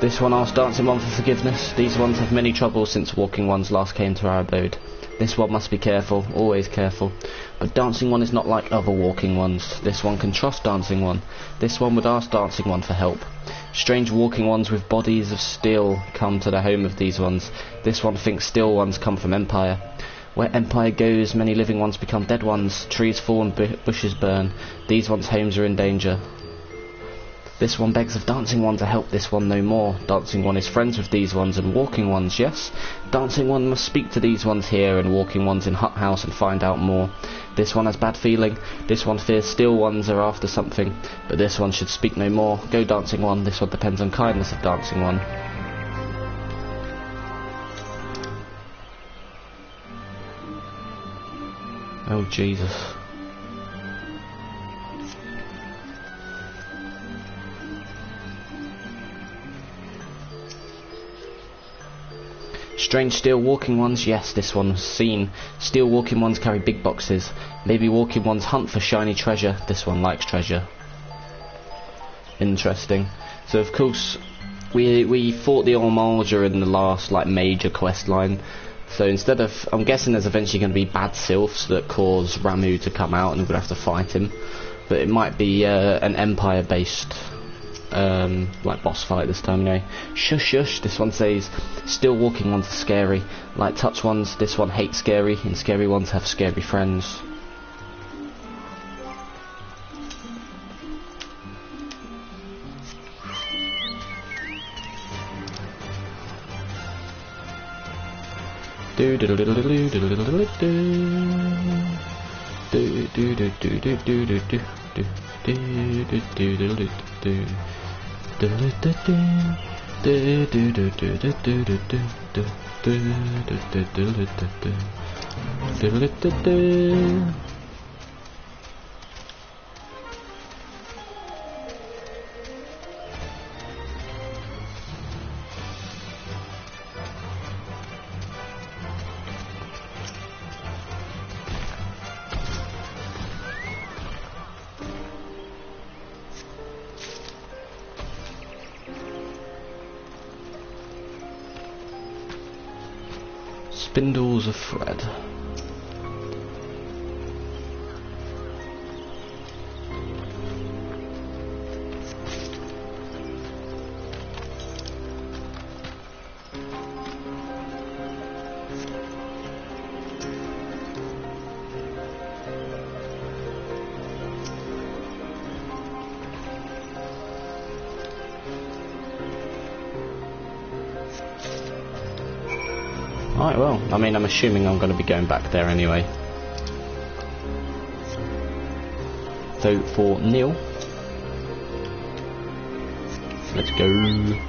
Speaker 1: This one asked Dancing One for forgiveness. These ones have many troubles since walking ones last came to our abode. This one must be careful, always careful. But Dancing One is not like other walking ones. This one can trust Dancing One. This one would ask Dancing One for help. Strange walking ones with bodies of steel come to the home of these ones. This one thinks steel ones come from Empire. Where Empire goes, many living ones become dead ones. Trees fall and bushes burn. These ones' homes are in danger. This one begs of Dancing One to help this one no more. Dancing One is friends with these ones and walking ones, yes? Dancing One must speak to these ones here and walking ones in Hut House and find out more. This one has bad feeling. This one fears steel ones are after something. But this one should speak no more. Go Dancing One. This one depends on kindness of Dancing One. Oh Jesus. Strange steel walking ones, yes, this one was seen. Steel walking ones carry big boxes. Maybe walking ones hunt for shiny treasure. This one likes treasure. Interesting. So of course we fought the Ormager in the last major quest line. So instead of, I'm guessing there's eventually going to be bad sylphs that cause Ramu to come out and we're going to have to fight him. But it might be an Empire based boss fight this time anyway. Shush shush, this one says, still walking ones are scary. Like touch ones, this one hates scary, and scary ones have scary friends. Do do do do do do do do do do do. Spindles of thread. Right, well, I mean, I'm assuming I'm going to be going back there anyway. So, for Neil, let's go.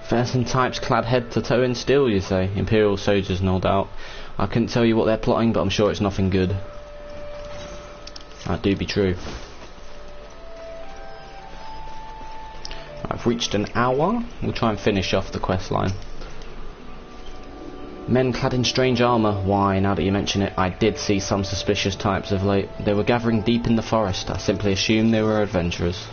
Speaker 1: Fearsome types clad head to toe in steel, you say? Imperial soldiers, no doubt. I couldn't tell you what they're plotting, but I'm sure it's nothing good. That do be true. I've reached an hour. We'll try and finish off the quest line. Men clad in strange armour. Why, now that you mention it, I did see some suspicious types of late. They were gathering deep in the forest. I simply assumed they were adventurers.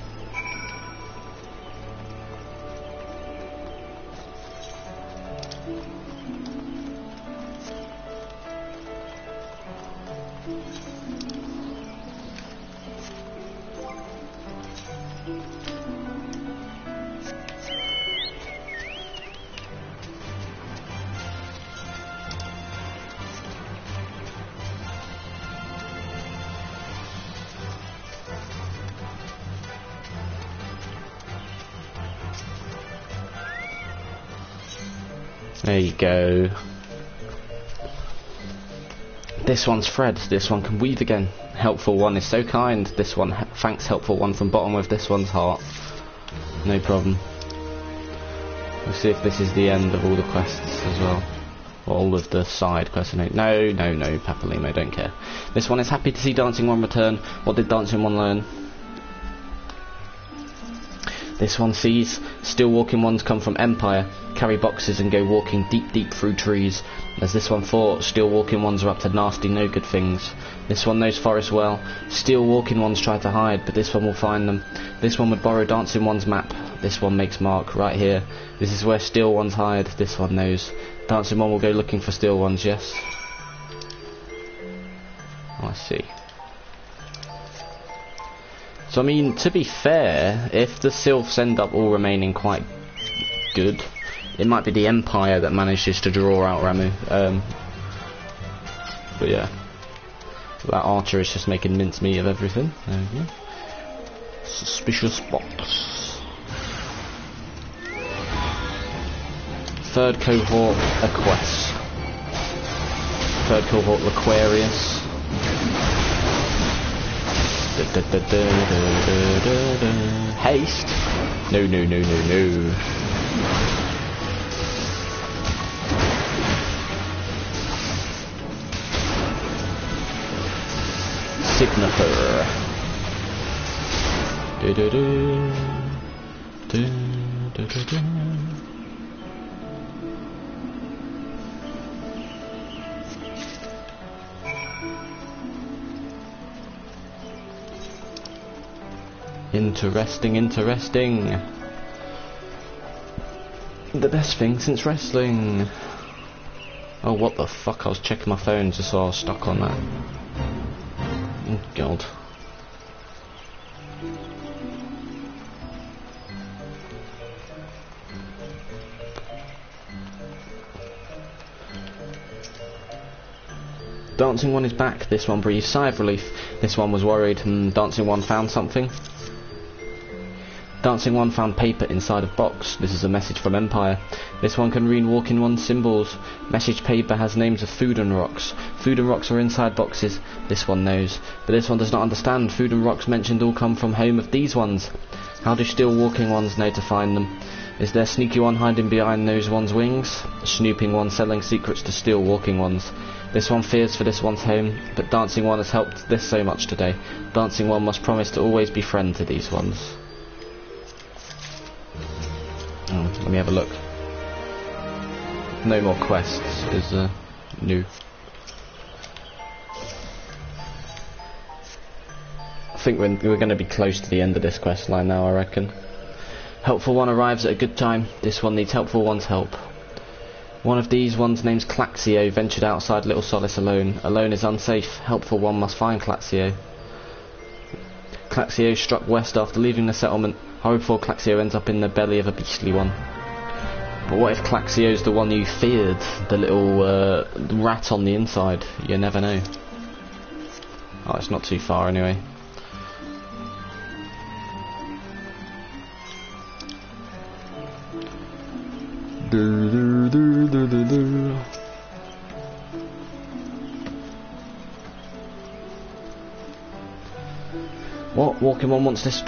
Speaker 1: There you go. This one's Fred. This one can weave again. Helpful one is so kind. This one thanks helpful one from bottom of this one's heart. No problem. We'll see if this is the end of all the quests as well. All of the side quests. No, Papalimo, don't care. This one is happy to see Dancing One return. What did Dancing One learn? This one sees still walking ones come from Empire, carry boxes and go walking deep through trees. As this one thought, still walking ones are up to nasty no good things. This one knows forest well. Still walking ones try to hide, but this one will find them. This one would borrow Dancing One's map. This one makes mark right here. This is where still ones hide. This one knows. Dancing One will go looking for still ones, yes? Oh, I see. So I mean, to be fair, if the Sylphs end up all remaining quite good, it might be the Empire that manages to draw out Ramu. But yeah, that Archer is just making mincemeat of everything. There we go. Suspicious box. Third cohort, Aquas. Third cohort, Aquarius. Haste? No. Signifer. Interesting. The best thing since wrestling. Oh, what the fuck, I was checking my phone just so I was stuck on that. Oh, God. Dancing One is back. This one breathes sigh of relief. This one was worried. Dancing One found something. Dancing One found paper inside of box. This is a message from Empire. This one can read Walking One's symbols. Message paper has names of food and rocks. Food and rocks are inside boxes. This one knows. But this one does not understand. Food and rocks mentioned all come from home of these ones. How do still walking ones know to find them? Is there sneaky one hiding behind those one's wings? Snooping one selling secrets to still walking ones. This one fears for this one's home, but Dancing One has helped this so much today. Dancing One must promise to always be friend to these ones. Let me have a look. No more quests, because new. I think we're going to be close to the end of this quest line now, I reckon. Helpful One arrives at a good time. This one needs Helpful One's help. One of these ones named Claxio ventured outside Little Solace alone. Alone is unsafe. Helpful One must find Claxio. Claxio struck west after leaving the settlement. Hurried before Claxio ends up in the belly of a beastly one. But what if Claxio's the one you feared? The little rat on the inside? You never know. Oh, it's not too far anyway. What? Walking One wants this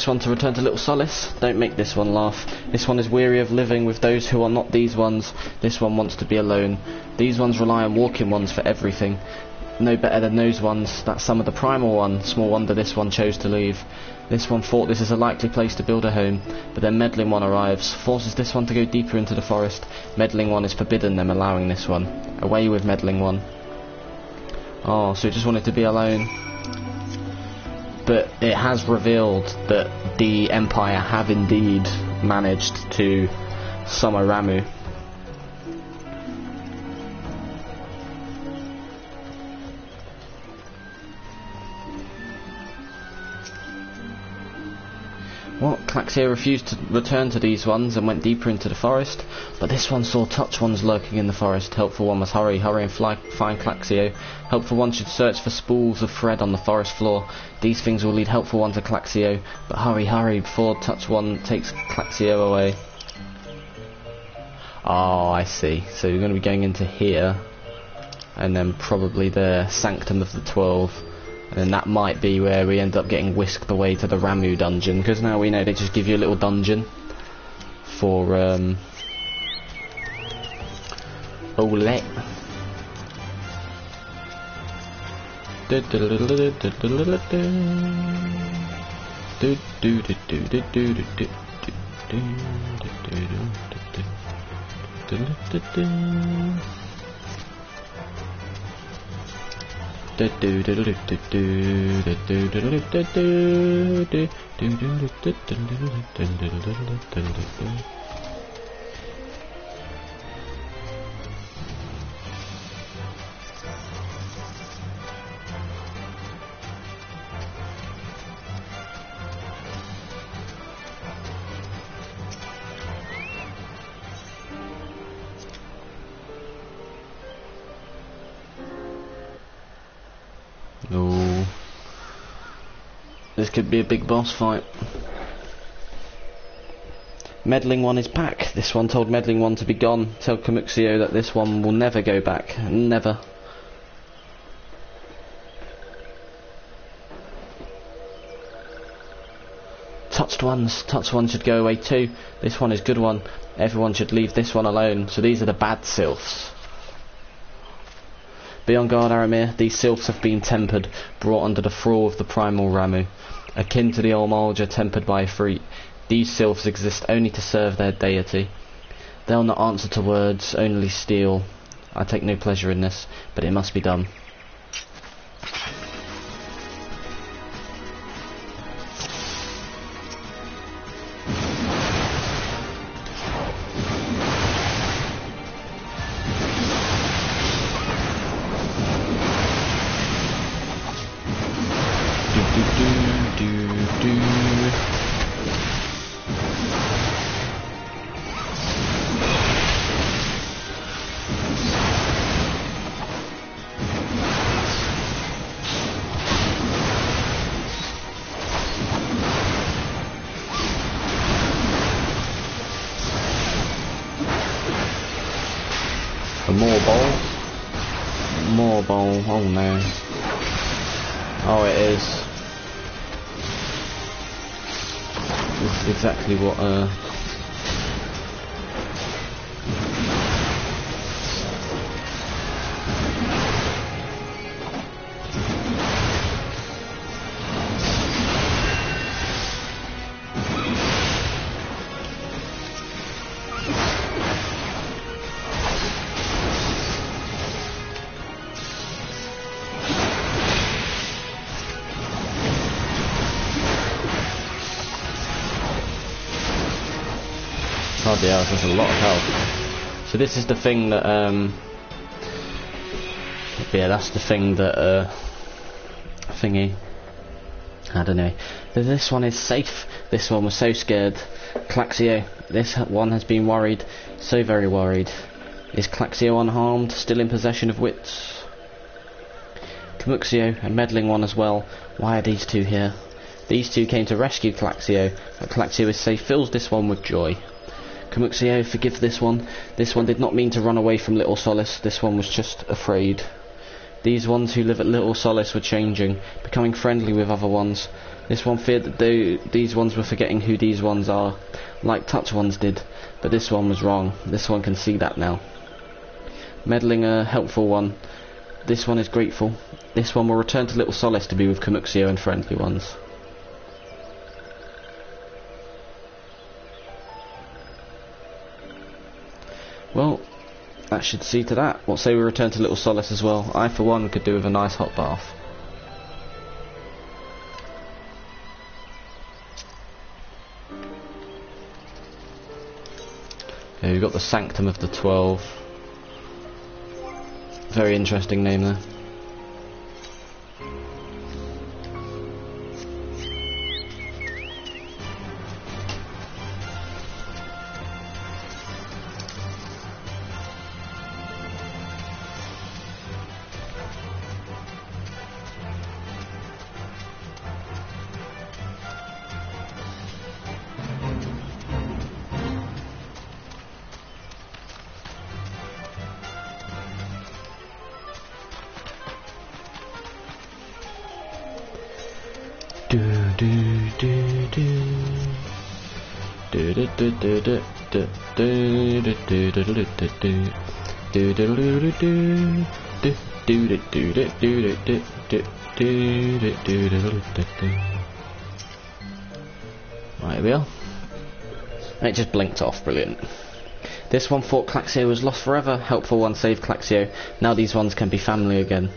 Speaker 1: one to return to Little Solace? Don't make this one laugh. This one is weary of living with those who are not these ones. This one wants to be alone. These ones rely on Walking Ones for everything. No better than those ones. That's some of the primal one. Small wonder this one chose to leave. This one thought this is a likely place to build a home, but then Meddling One arrives, forces this one to go deeper into the forest. Meddling One is forbidden them allowing this one. Away with Meddling One. Oh, so he just wanted to be alone. But it has revealed that the Empire have indeed managed to summon Ramu. What? Claxio refused to return to these ones and went deeper into the forest, but this one saw Touch Ones lurking in the forest. Helpful One must hurry and find Claxio. Helpful One should search for spools of thread on the forest floor. These things will lead Helpful One to Claxio, but hurry before Touch One takes Claxio away. Oh, I see. So you're going to be going into here, and then probably the Sanctum of the 12, and then that might be where we end up getting whisked away to the Ramu dungeon, because now we know they just give you a little dungeon for Olet. Oh, this could be a big boss fight. Meddling One is back. This one told Meddling One to be gone. Tell Kamuxio that this one will never go back. Never. Touched ones should go away too. This one is good one. Everyone should leave this one alone. So these are the bad sylphs. Be on guard, Aramir. These sylphs have been tempered, brought under the thrall of the primal Ramu, akin to the Olmalja tempered by Ifrit. These sylphs exist only to serve their deity. They'll not answer to words, only steal. I take no pleasure in this, but it must be done. More bowl, oh no. Oh, it is. This is exactly what, yeah, there's a lot of health. So this is the thing that, yeah, that's the thing that, thingy, I don't know. This one is safe. This one was so scared. Claxio, this one has been worried, so very worried. Is Claxio unharmed, still in possession of wits? Kamuxio, a meddling one as well. Why are these two here? These two came to rescue Claxio, but Claxio is safe, fills this one with joy. Kamuxio, forgive this one. This one did not mean to run away from Little Solace. This one was just afraid. These ones who live at Little Solace were changing, becoming friendly with other ones. This one feared that these ones were forgetting who these ones are, like Touch ones did. But this one was wrong. This one can see that now. Meddling a helpful one. This one is grateful. This one will return to Little Solace to be with Kamuxio and friendly ones. Well, that should see to that. What say we return to Little Solace as well? I, for one, could do with a nice hot bath. Okay, we've got the Sanctum of the 12. Very interesting name there. Right, here we are. And it just blinked off, brilliant. This one thought Claxio was lost forever. Helpful one saved Claxio. Now these ones can be family again.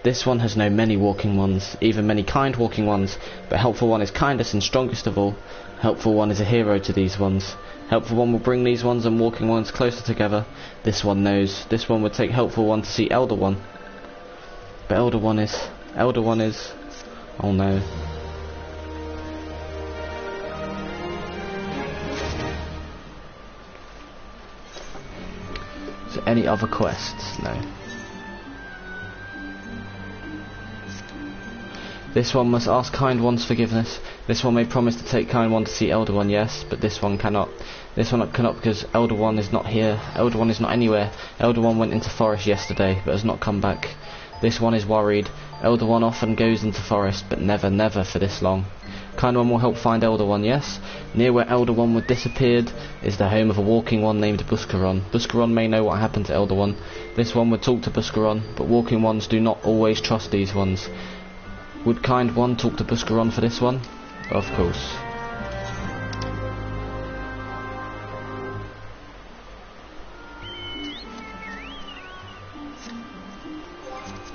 Speaker 1: This one has known many walking ones, even many kind walking ones, but Helpful One is kindest and strongest of all. Helpful One is a hero to these ones. Helpful One will bring these ones and walking ones closer together. This one knows. This one would take Helpful One to see Elder One. But Elder One is... Oh no. So any other quests? No. This one must ask Kind One's forgiveness. This one may promise to take Kind One to see Elder One, yes, but this one cannot. This one cannot because Elder One is not here. Elder One is not anywhere. Elder One went into forest yesterday, but has not come back. This one is worried. Elder One often goes into forest, but never for this long. Kind One will help find Elder One, yes. Near where Elder One would disappeared is the home of a walking one named Buscaron. Buscaron may know what happened to Elder One. This one would talk to Buscaron, but walking ones do not always trust these ones. Would Kind One talk to Buscaron for this one? Of course.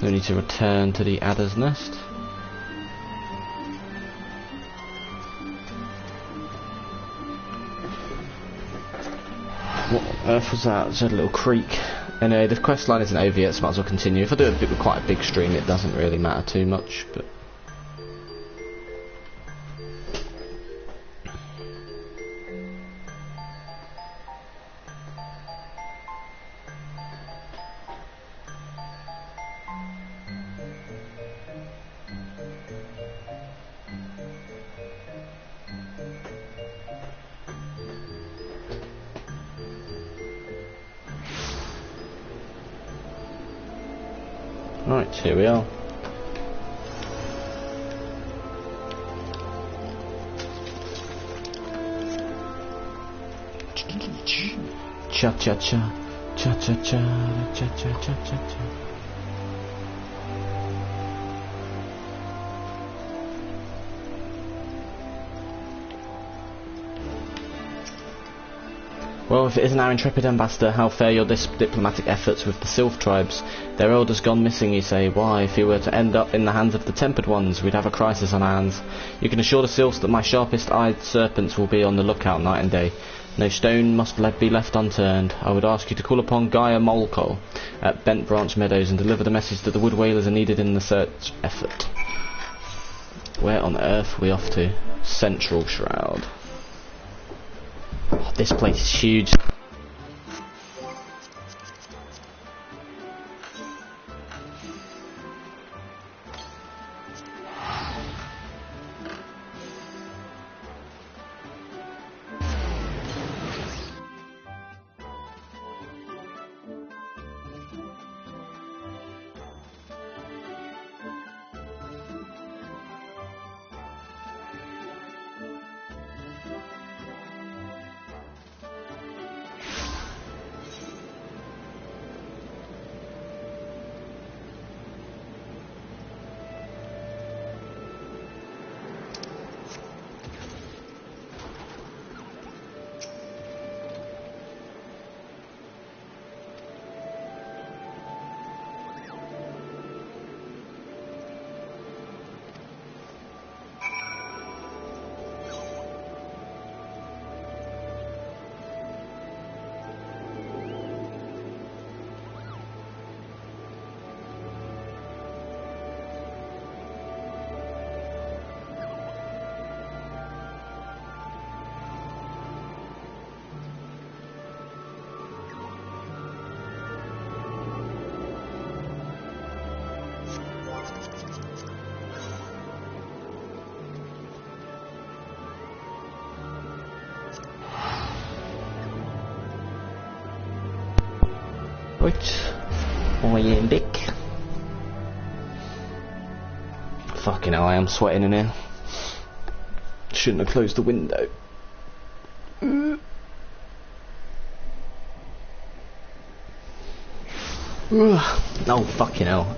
Speaker 1: We need to return to the Adder's Nest. What on earth was that? It's a little creek. Anyway, the quest line isn't over yet, so might as well continue. If I do it with quite a big stream, it doesn't really matter too much, but... Right, here we are. Cha cha cha, cha cha cha, cha cha cha cha cha. Well, if it isn't our intrepid ambassador, how fare your diplomatic efforts with the Sylph tribes? Their elders gone missing, you say. Why, if he were to end up in the hands of the Tempered Ones, we'd have a crisis on our hands. You can assure the Sylphs that my sharpest-eyed serpents will be on the lookout night and day. No stone must be left unturned. I would ask you to call upon Gaia Molko at Bent Branch Meadows and deliver the message that the Wood Whalers are needed in the search effort. Where on earth are we off to? Central Shroud. Oh, this place is huge. Right, iambic. Fucking hell, I am sweating in here. Shouldn't have closed the window. Oh, fucking hell.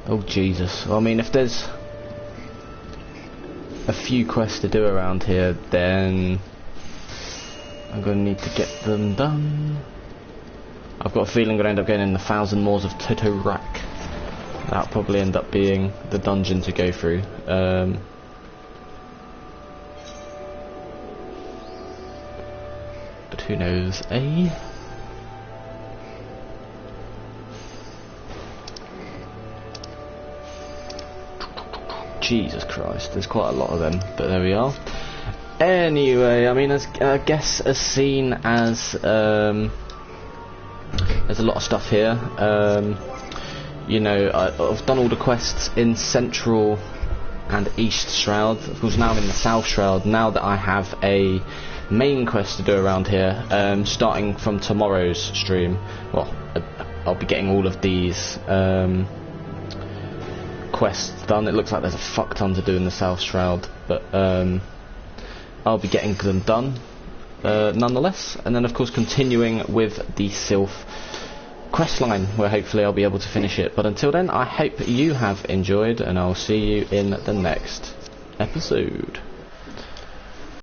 Speaker 1: Oh, Jesus. Well, I mean, if there's a few quests to do around here, then I'm going to need to get them done. I've got a feeling I'm going to end up getting in the 1,000 Moors of Totorak. That'll probably end up being the dungeon to go through. But who knows, eh? Jesus Christ, there's quite a lot of them, but there we are. Anyway, I mean, I guess as seen as there's a lot of stuff here. You know, I've done all the quests in Central and East Shroud. Of course, now I'm in the South Shroud. Now that I have a main quest to do around here, starting from tomorrow's stream. Well, I'll be getting all of these quests done. It looks like there's a fuck ton to do in the South Shroud, but I'll be getting them done nonetheless, and then of course continuing with the Sylph quest line, where hopefully I'll be able to finish it. But until then, I hope you have enjoyed, and I'll see you in the next episode.